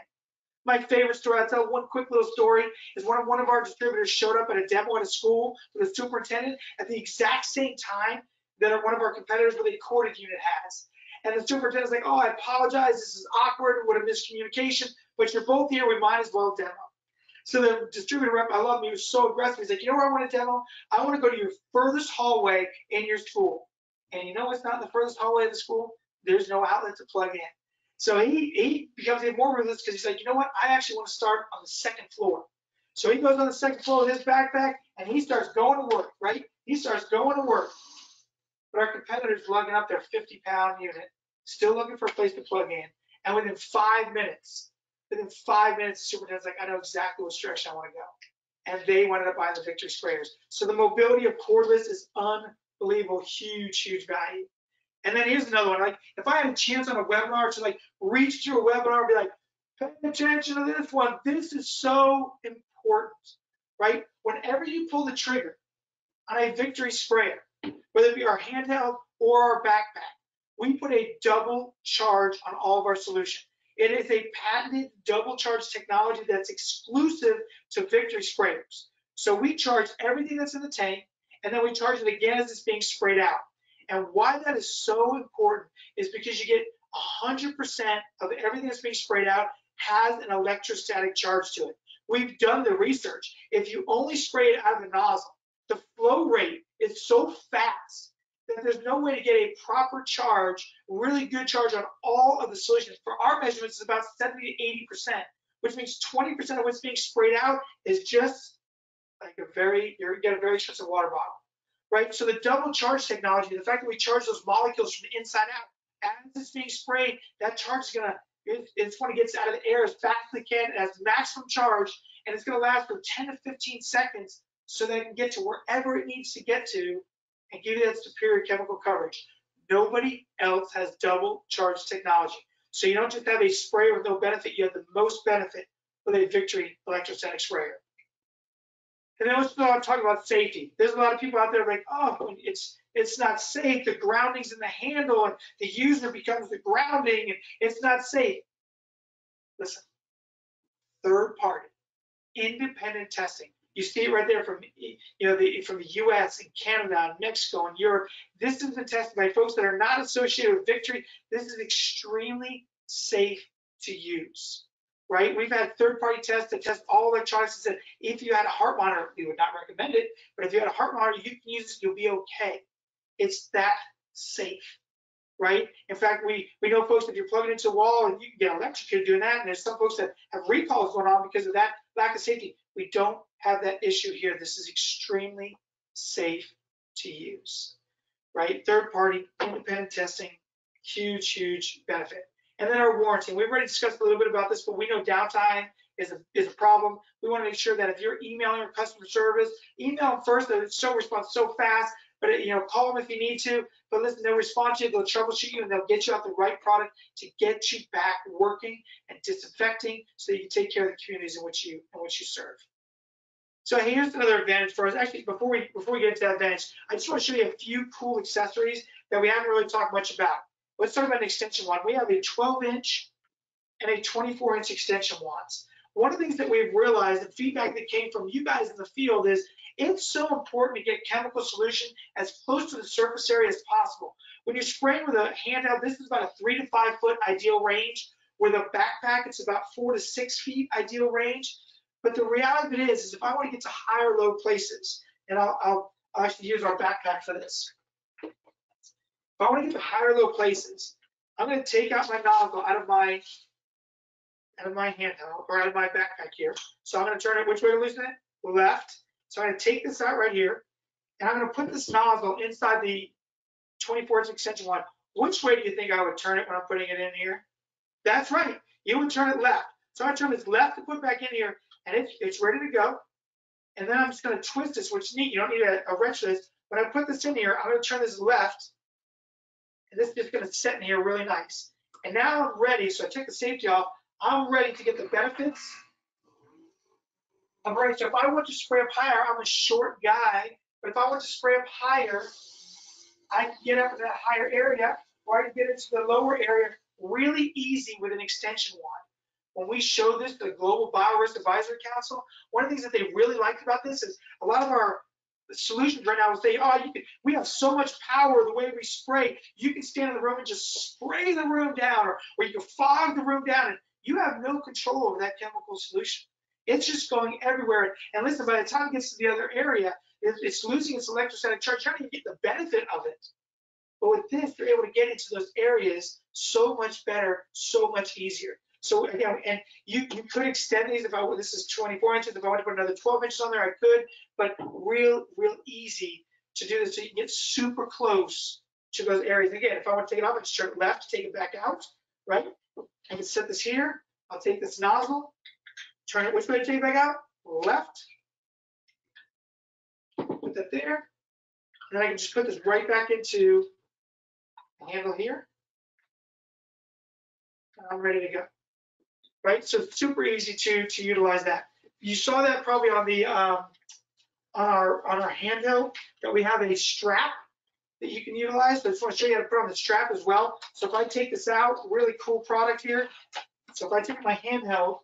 My favorite story, I'll tell one quick little story, is one of our distributors showed up at a demo at a school with a superintendent at the exact same time that one of our competitors with a corded unit has. And the superintendent's like, oh, I apologize, this is awkward, what a miscommunication, but you're both here, we might as well demo. So the distributor rep, I love him, he was so aggressive. He's like, you know where I want to demo? I want to go to your furthest hallway in your school. And you know what's not in the furthest hallway of the school? There's no outlet to plug in. So he becomes even more ruthless because he's like, you know what? I actually want to start on the 2nd floor. So he goes on the 2nd floor with his backpack and he starts going to work, right? He starts going to work. But our competitor's lugging up their 50-pound unit, still looking for a place to plug in. And within 5 minutes, the superintendent's like, I know exactly what stretch I want to go. And they ended up buying the Victory sprayers. So the mobility of cordless is unbelievable, huge, huge value. And then here's another one. Like, if I had a chance on a webinar to like reach through a webinar and be like, pay attention to this one. This is so important, right? Whenever you pull the trigger on a Victory sprayer, whether it be our handheld or our backpack, we put a double charge on all of our solution. It is a patented double charge technology that's exclusive to Victory sprayers. So we charge everything that's in the tank, and then we charge it again as it's being sprayed out. And why that is so important is because you get 100% of everything that's being sprayed out has an electrostatic charge to it. We've done the research. If you only spray it out of the nozzle, the flow rate is so fast that there's no way to get a proper charge, really good charge on all of the solutions. For our measurements, it's about 70 to 80%, which means 20% of what's being sprayed out is just like you get a very expensive water bottle, right? So the double charge technology, the fact that we charge those molecules from the inside out, as it's being sprayed, that charge is it's when it gets out of the air as fast as it can, it has maximum charge, and it's gonna last for 10 to 15 seconds so that it can get to wherever it needs to get to and give you that superior chemical coverage. Nobody else has double charge technology. So you don't just have a sprayer with no benefit, you have the most benefit with a Victory electrostatic sprayer. And then let's talk about safety. There's a lot of people out there like, oh, it's not safe. The grounding's in the handle, and the user becomes the grounding, and it's not safe. Listen, third party, independent testing. You see it right there from from the U.S. and Canada and Mexico and Europe. This has been tested by folks that are not associated with Victory. This is extremely safe to use. Right? We've had third-party tests that test all electronics and said if you had a heart monitor, we would not recommend it, but if you had a heart monitor, you can use it, you'll be okay. It's that safe, right? In fact, we know folks, if you're plugging into a wall and you can get electrocuted doing that, and there's some folks that have recalls going on because of that lack of safety. We don't have that issue here. This is extremely safe to use, right? Third-party, independent testing, huge, huge benefit. And then our warranty. We've already discussed a little bit about this, but we know downtime is a problem. We want to make sure that if you're emailing our customer service, email them first. They'll respond so fast, but call them if you need to. But listen, they'll respond to you, they'll troubleshoot you, and they'll get you out the right product to get you back working and disinfecting, so that you can take care of the communities in which you serve. So here's another advantage for us. Actually, before we get into that advantage, I just want to show you a few cool accessories that we haven't really talked much about. Let's talk about an extension wand. We have a 12-inch and a 24-inch extension wands. One of the things that we've realized, the feedback that came from you guys in the field, is it's so important to get chemical solution as close to the surface area as possible. When you're spraying with a handheld, this is about a 3 to 5 foot ideal range. With a backpack, it's about 4 to 6 feet ideal range. But the reality of it is if I want to get to higher low places, and I'll actually use our backpack for this. If I want to get to higher low places, I'm going to take out my nozzle out of my handheld or out of my backpack here. So I'm going to turn it, which way to loosen it? Left. So I'm going to take this out right here, and I'm going to put this nozzle inside the 24-inch extension wand. Which way do you think I would turn it when I'm putting it in here? That's right. You would turn it left. So I turn this left to put back in here, and it's ready to go. And then I'm just going to twist this, which is neat. You don't need a wrench for this. When I put this in here, I'm going to turn this left. And this is just going to set in here really nice. And now I'm ready. So I take the safety off. I'm ready to get the benefits. I'm ready. So if I want to spray up higher, I'm a short guy. But if I want to spray up higher, I can get up in that higher area, or I can get into the lower area really easy with an extension wand. When we show this to the Global Biorisk Advisory Council, one of the things that they really liked about this is a lot of our solutions right now will say, oh, we have so much power the way we spray. You can stand in the room and just spray the room down, or you can fog the room down, and you have no control over that chemical solution. It's just going everywhere. And listen, by the time it gets to the other area, it's losing its electrostatic charge. You're not even getting the benefit of it. But with this, you're able to get into those areas so much better, so much easier. So again, and you could extend these this is 24 inches. If I want to put another 12 inches on there, I could, but real easy to do this so you can get super close to those areas. Again, if I want to take it off, I just turn it left, take it back out, right? I can set this here. I'll take this nozzle, turn it which way to take it back out? Left. Put that there. And then I can just put this right back into the handle here. And I'm ready to go. Right, so it's super easy to utilize that. You saw that probably on the on our handheld that we have a strap that you can utilize. But I just want to show you how to put on the strap as well. So if I take this out, really cool product here. So if I take my handheld,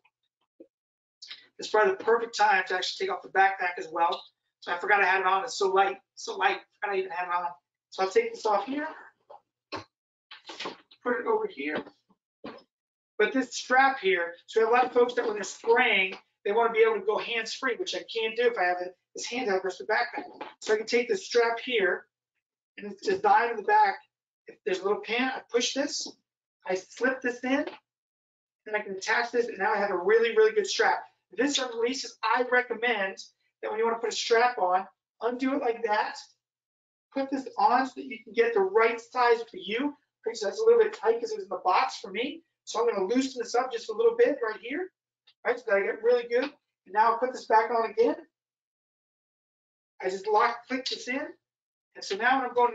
it's probably the perfect time to actually take off the backpack as well. So I forgot I had it on. It's so light, I forgot I even had it on. So I'll take this off here, put it over here. But this strap here, so we have a lot of folks that when they're spraying, they want to be able to go hands-free, which I can't do if I have this handheld versus the backpack. So I can take this strap here and it's designed in the back. If there's a little pin, I push this, I slip this in, and I can attach this, and now I have a really, really good strap. This releases, I recommend that when you want to put a strap on, undo it like that, put this on so that you can get the right size for you. So that's a little bit tight because it was in the box for me. So I'm going to loosen this up just a little bit right here, right, so that I get really good. And now I'll put this back on again. I just click this in. And so now what I'm going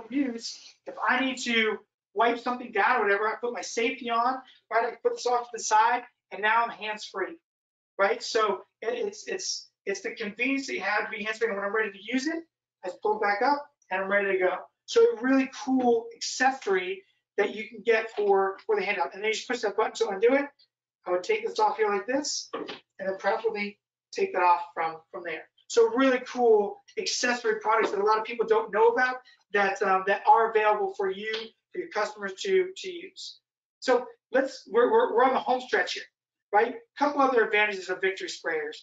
to use, if I need to wipe something down or whatever, I put my safety on, right? I can put this off to the side, and now I'm hands-free, right? So it's the convenience that you have to be hands-free. And when I'm ready to use it, I just pull it back up, and I'm ready to go. So a really cool accessory that you can get for the handout. And then you just push that button to undo it. I would take this off here like this, and then properly take that off from there. So really cool accessory products that a lot of people don't know about that that are available for you, for your customers to use. So we're on the home stretch here, right? A couple other advantages of Victory sprayers.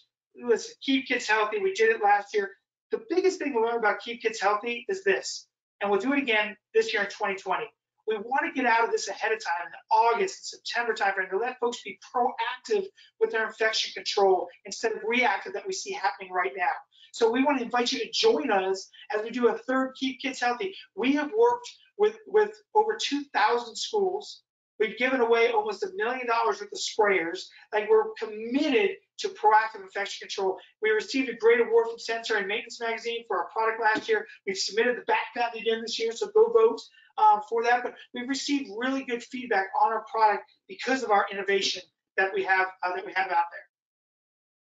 Listen, keep kids healthy. We did it last year. The biggest thing to learn about keep kids healthy is this, and we'll do it again this year in 2020. We want to get out of this ahead of time in the August and September timeframe to let folks be proactive with their infection control instead of reactive that we see happening right now. So we want to invite you to join us as we do a third Keep Kids Healthy. We have worked with over 2,000 schools. We've given away almost $1 million worth of sprayers. Like, we're committed to proactive infection control. We received a great award from Sensory and Maintenance Magazine for our product last year. We've submitted the back copy again this year, so go vote for that. But we've received really good feedback on our product because of our innovation that we have out there.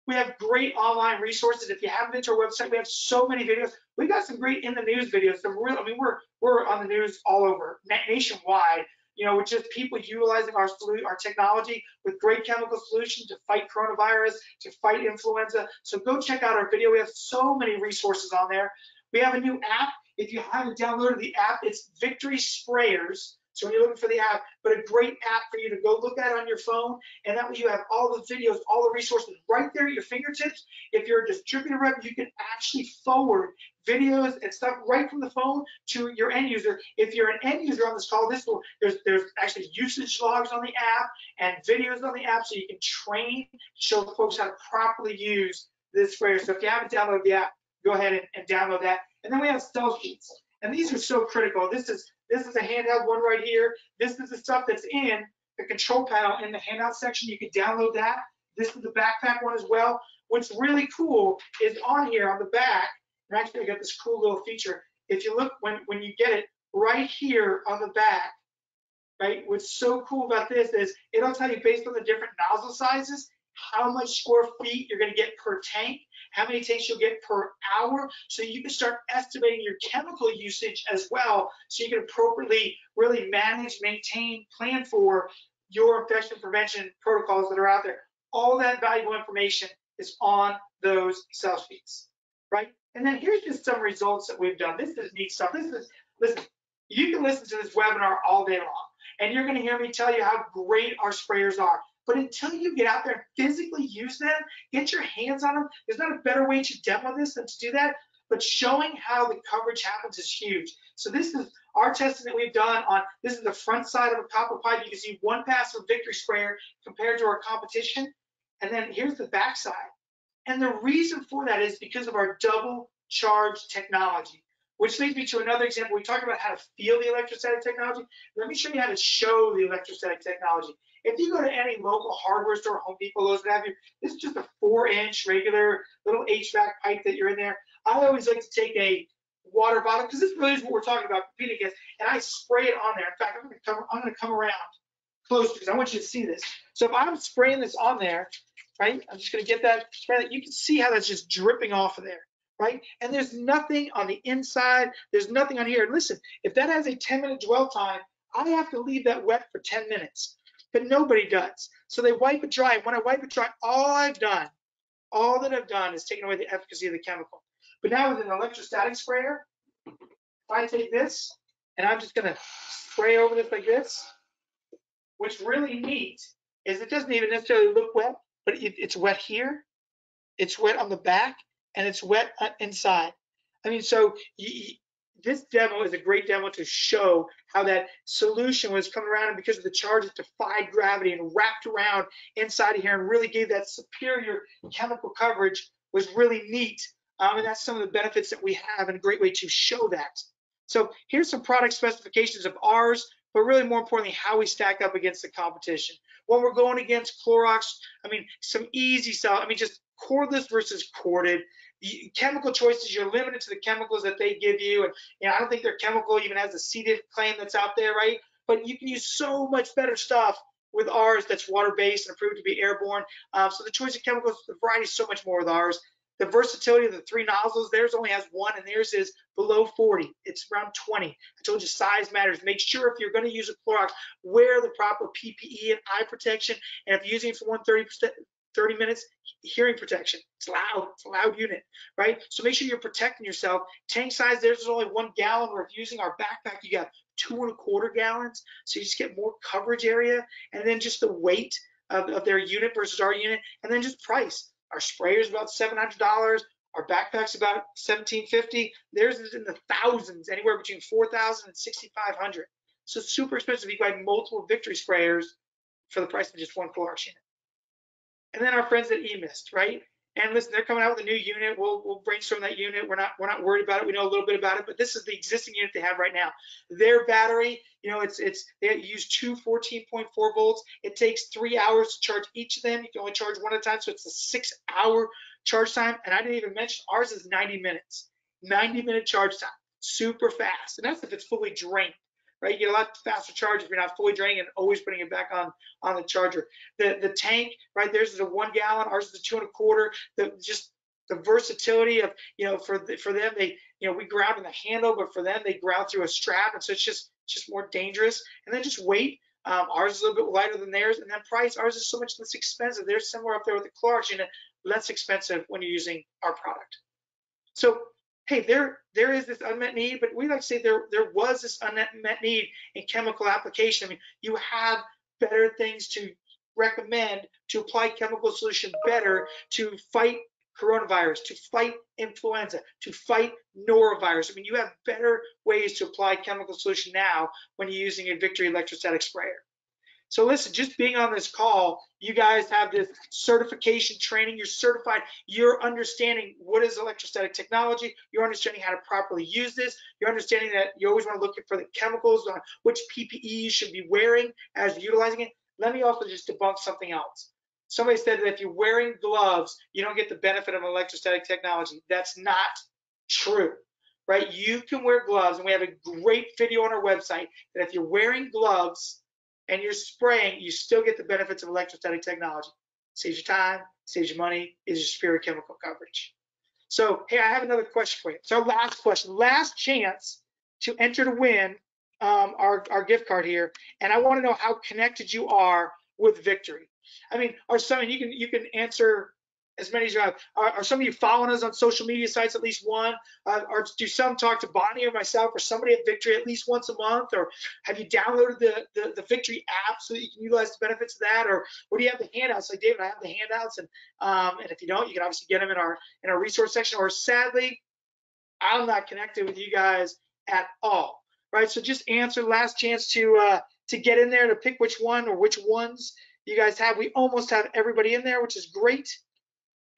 We have great online resources. If you haven't been to our website, we have so many videos. We've got some great in the news videos. We're on the news all over, nationwide. With just people utilizing our technology with great chemical solutions to fight coronavirus, to fight influenza. So go check out our video. We have so many resources on there. We have a new app. If you haven't downloaded the app, it's Victory Sprayers. So when you're looking for the app, but a great app for you to go look at on your phone, and that way you have all the videos, all the resources right there at your fingertips. If you're a distributor rep, you can actually forward videos and stuff right from the phone to your end user. If you're an end user on this call, there's actually usage logs on the app and videos on the app, so you can train, show folks how to properly use this sprayer. So if you haven't downloaded the app, go ahead and download that. And then we have sell sheets, and these are so critical. This is a handheld one right here. This is the stuff that's in the control panel in the handout section. You can download that. This is the backpack one as well. What's really cool is on here on the back, and actually I got this cool little feature. If you look, when you get it right here on the back, right, what's so cool about this is it'll tell you based on the different nozzle sizes how much square feet you're going to get per tank, how many tanks you'll get per hour, so you can start estimating your chemical usage as well, so you can appropriately really manage, maintain, plan for your infection prevention protocols that are out there. All that valuable information is on those sell sheets, right? And then here's just some results that we've done. This is neat stuff. Listen, you can listen to this webinar all day long, and you're going to hear me tell you how great our sprayers are. But until you get out there and physically use them, get your hands on them, there's not a better way to demo this than to do that. But showing how the coverage happens is huge. So this is our testing that we've done on, this is the front side of a copper pipe. You can see one pass of Victory sprayer compared to our competition. And then here's the back side. And the reason for that is because of our double charge technology, which leads me to another example. We talked about how to feel the electrostatic technology. Let me show you how to show the electrostatic technology. If you go to any local hardware store, Home Depot, Lowe's, what have you, this is just a 4-inch regular little HVAC pipe that you're in there. I always like to take a water bottle, because this really is what we're talking about competing against, and I spray it on there. In fact, I'm going to come around close because I want you to see this. So if I'm spraying this on there, right, I'm just going to get that spray. You can see how that's just dripping off of there, right? And there's nothing on the inside. There's nothing on here. And listen, if that has a 10-minute dwell time, I have to leave that wet for 10 minutes. But nobody does. So they wipe it dry. When I wipe it dry, all that I've done is taken away the efficacy of the chemical. But now with an electrostatic sprayer, if I take this and I'm just going to spray over this like this, what's really neat is it doesn't even necessarily look wet, but it's wet here, it's wet on the back, and it's wet inside. I mean, so this demo is a great demo to show how that solution was coming around, and because of the charge, it defied gravity and wrapped around inside of here and really gave that superior chemical coverage. Was really neat. And that's some of the benefits that we have, and a great way to show that. So here's some product specifications of ours, but really more importantly, how we stack up against the competition. When we're going against Clorox, I mean, some easy stuff. I mean, just cordless versus corded. The chemical choices, you're limited to the chemicals that they give you. And I don't think their chemical even has a C-diff claim that's out there, right? But you can use so much better stuff with ours that's water-based and approved to be airborne. So the choice of chemicals, the variety is so much more with ours. The versatility of the 3 nozzles, theirs only has 1, and theirs is below 40. It's around 20. I told you size matters. Make sure if you're going to use a Clorox, wear the proper PPE and eye protection. And if you're using it for 30 minutes, hearing protection. It's loud. It's a loud unit, right? So make sure you're protecting yourself. Tank size, theirs is only 1 gallon. Where if you're using our backpack, you got 2¼ gallons. So you just get more coverage area. And then just the weight of their unit versus our unit. And then just price. Our sprayer is about $700. Our backpack's about $1,750. Theirs is in the thousands, anywhere between $4,000 and $6,500. So super expensive. You can buy multiple Victory sprayers for the price of just 1 Clorox unit. And then our friends at eMist, right? And listen, they're coming out with a new unit. We'll brainstorm that unit. We're not worried about it. We know a little bit about it, but this is the existing unit they have right now. Their battery, they use 2 14.4 volts. It takes 3 hours to charge each of them. You can only charge one at a time, so it's a 6-hour charge time. And I didn't even mention ours is 90 minutes. 90-minute charge time, super fast. And that's if it's fully drained. Right, you get a lot faster charge if you're not fully draining and always putting it back on the charger. The tank, right, theirs is a 1 gallon, ours is a 2¼ just the versatility of, for them, they, we ground in the handle, but for them, they ground through a strap, and so it's just more dangerous. And then just weight, ours is a little bit lighter than theirs, and then price, ours is so much less expensive. They're somewhere up there with the Clorox unit, less expensive when you're using our product. So, hey, there is this unmet need, but we like to say there was this unmet need in chemical application. I mean, you have better things to recommend to apply chemical solution better to fight coronavirus, to fight influenza, to fight norovirus. I mean, you have better ways to apply chemical solution now when you're using a Victory electrostatic sprayer. So listen, just being on this call, you guys have this certification training. You're certified. You're understanding what is electrostatic technology. You're understanding how to properly use this. You're understanding that you always want to look for the chemicals on which PPE you should be wearing as you're utilizing it. Let me also just debunk something else. Somebody said that if you're wearing gloves, you don't get the benefit of electrostatic technology. That's not true, right? You can wear gloves, and we have a great video on our website that if you're wearing gloves and you're spraying, you still get the benefits of electrostatic technology. Saves your time, saves your money, is your superior chemical coverage. So, hey, I have another question for you. So, last question, last chance to enter to win our gift card here, and I want to know how connected you are with Victory. I mean, are some, and you can answer as many as you have. Are some of you following us on social media sites, at least one? Or do some talk to Bonnie or myself or somebody at Victory at least once a month? Or have you downloaded the Victory app so that you can utilize the benefits of that? Or do you have the handouts? Like David, I have the handouts, and if you don't, you can obviously get them in our resource section. Or sadly, I'm not connected with you guys at all, right? So just answer. Last chance to get in there, to pick which one or which ones you guys have. We almost have everybody in there, which is great.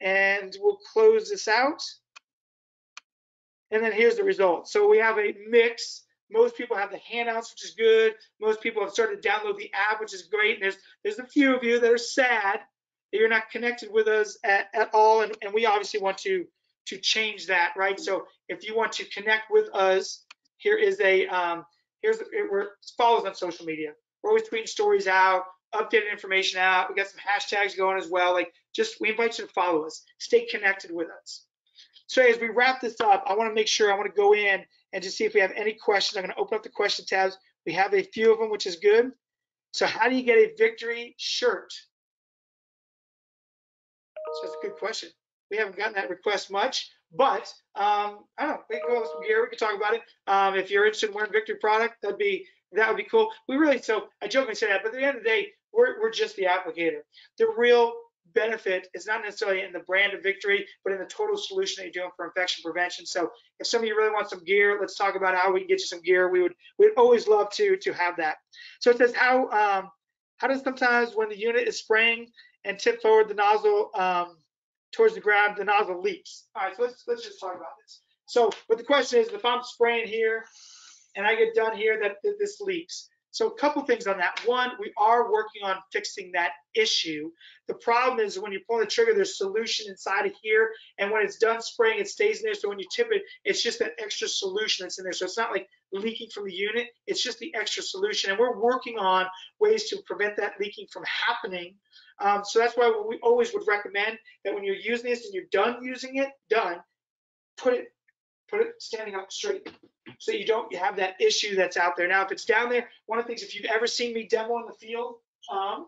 And we'll close this out. And then here's the result. So we have a mix. Most people have the handouts, which is good. Most people have started to download the app, which is great. And there's a few of you that are sad that you're not connected with us at all. And we obviously want to change that, right? So if you want to connect with us, here is follow us on social media. We're always tweeting stories out, updated information out. We got some hashtags going as well. We invite you to follow us. Stay connected with us. So as we wrap this up, I want to go in and just see if we have any questions. I'm going to open up the question tabs. We have a few of them, which is good. So how do you get a Victory shirt? So that's a good question. We haven't gotten that request much, but I don't know. We can go with some gear. We can talk about it. If you're interested in wearing Victory product, that would be cool. I jokingly say that, but at the end of the day, we're just the applicator. The real benefit is not necessarily in the brand of Victory, but in the total solution that you're doing for infection prevention. So if some of you really want some gear, let's talk about how we can get you some gear. We'd always love to have that. So it says how does sometimes when the unit is spraying and tip forward the nozzle towards the ground, the nozzle leaks. All right, so let's just talk about this. So, but the question is, if I'm spraying here and I get done here, that this leaks. So a couple things on that. One, we are working on fixing that issue. The problem is when you pull the trigger, there's solution inside of here, and when it's done spraying, it stays in there. So when you tip it, it's just that extra solution that's in there. So it's not like leaking from the unit, it's just the extra solution. And we're working on ways to prevent that leaking from happening. So that's why we always would recommend that when you're using this and you're done using it, put it standing up straight, so you have that issue that's out there. Now, if it's down there, one of the things, if you've ever seen me demo in the field, I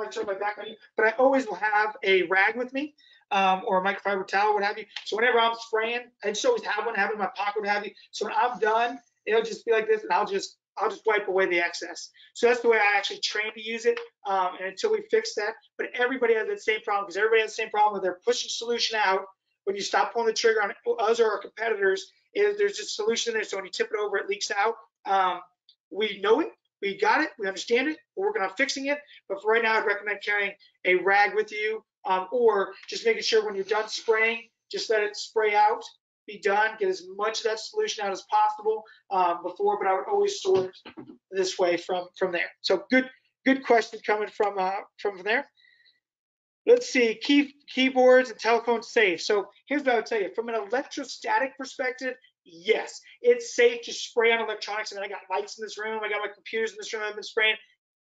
turn my back on you, but I always will have a rag with me, or a microfiber towel, what have you. So whenever I'm spraying, I just always have one, have it in my pocket, what have you. So when I'm done, it'll just be like this, and I'll just wipe away the excess. So that's the way I actually train to use it, and until we fix that. But everybody has that same problem, because everybody has the same problem where they're pushing solution out. When you stop pulling the trigger on us or our competitors, there's just solution in there. So when you tip it over, it leaks out. We know it, we got it, we understand it, we're working on fixing it. But for right now, I'd recommend carrying a rag with you, or just making sure when you're done spraying, just let it spray out, be done, get as much of that solution out as possible before. But I would always store it this way from there. So good question coming from there. Let's see, keyboards and telephones safe. So here's what I would tell you. From an electrostatic perspective, yes, it's safe to spray on electronics. I mean, I got lights in this room. I got my computers in this room I've been spraying.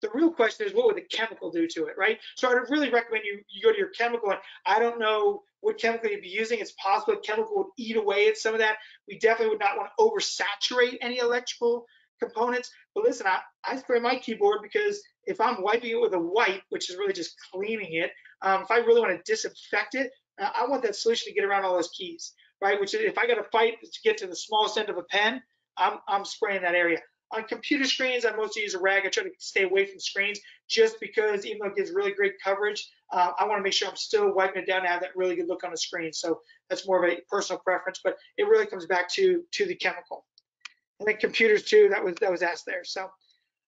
The real question is, what would the chemical do to it, right? So I would really recommend you go to your chemical. And I don't know what chemical you'd be using. It's possible a chemical would eat away at some of that. We definitely would not want to oversaturate any electrical components. But listen, I spray my keyboard because if I'm wiping it with a wipe, which is really just cleaning it, if I really want to disinfect it, I want that solution to get around all those keys, right? Which is, if I got to fight to get to the smallest end of a pen, I'm spraying that area. On computer screens, I mostly use a rag. I try to stay away from screens just because even though it gives really great coverage, I want to make sure I'm still wiping it down to have that really good look on the screen. So that's more of a personal preference, but it really comes back to the chemical. And then computers too, that was asked there. So, all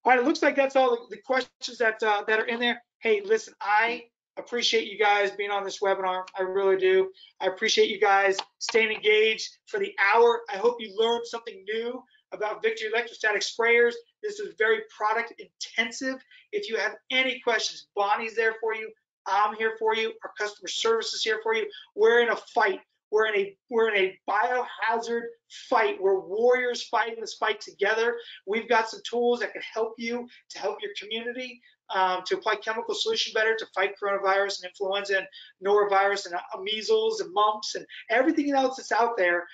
right, it looks like that's all the questions that are in there. Hey, listen, I appreciate you guys being on this webinar. I really do. I appreciate you guys staying engaged for the hour. I hope you learned something new about Victory electrostatic sprayers. This is very product intensive. If you have any questions, Bonnie's there for you. I'm here for you. Our customer service is here for you. We're in a fight. We're in a biohazard fight. We're warriors fighting this fight together. We've got some tools that can help you, to help your community, to apply chemical solution better, to fight coronavirus and influenza and norovirus and measles and mumps and everything else that's out there.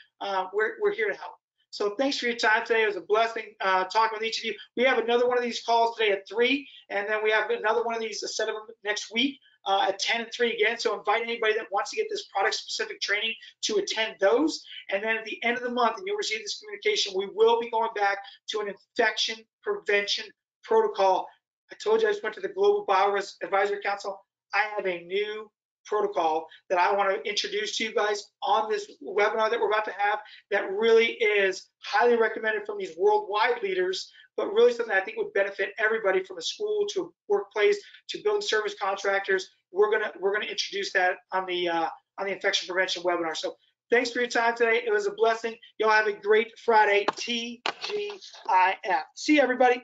We're here to help. So thanks for your time today. It was a blessing talking with each of you. We have another one of these calls today at 3, and then we have another one of these, a set of them next week at 10 and 3 again. So invite anybody that wants to get this product-specific training to attend those. And then at the end of the month, and you'll receive this communication, we will be going back to an infection prevention protocol. I told you I just went to the Global Biovirus Advisory Council. I have a new protocol that I want to introduce to you guys on this webinar that we're about to have, that really is highly recommended from these worldwide leaders, but really something I think would benefit everybody, from a school to a workplace to building service contractors. We're gonna introduce that on the infection prevention webinar. So thanks for your time today. It was a blessing. Y'all have a great Friday. TGIF. See you, everybody.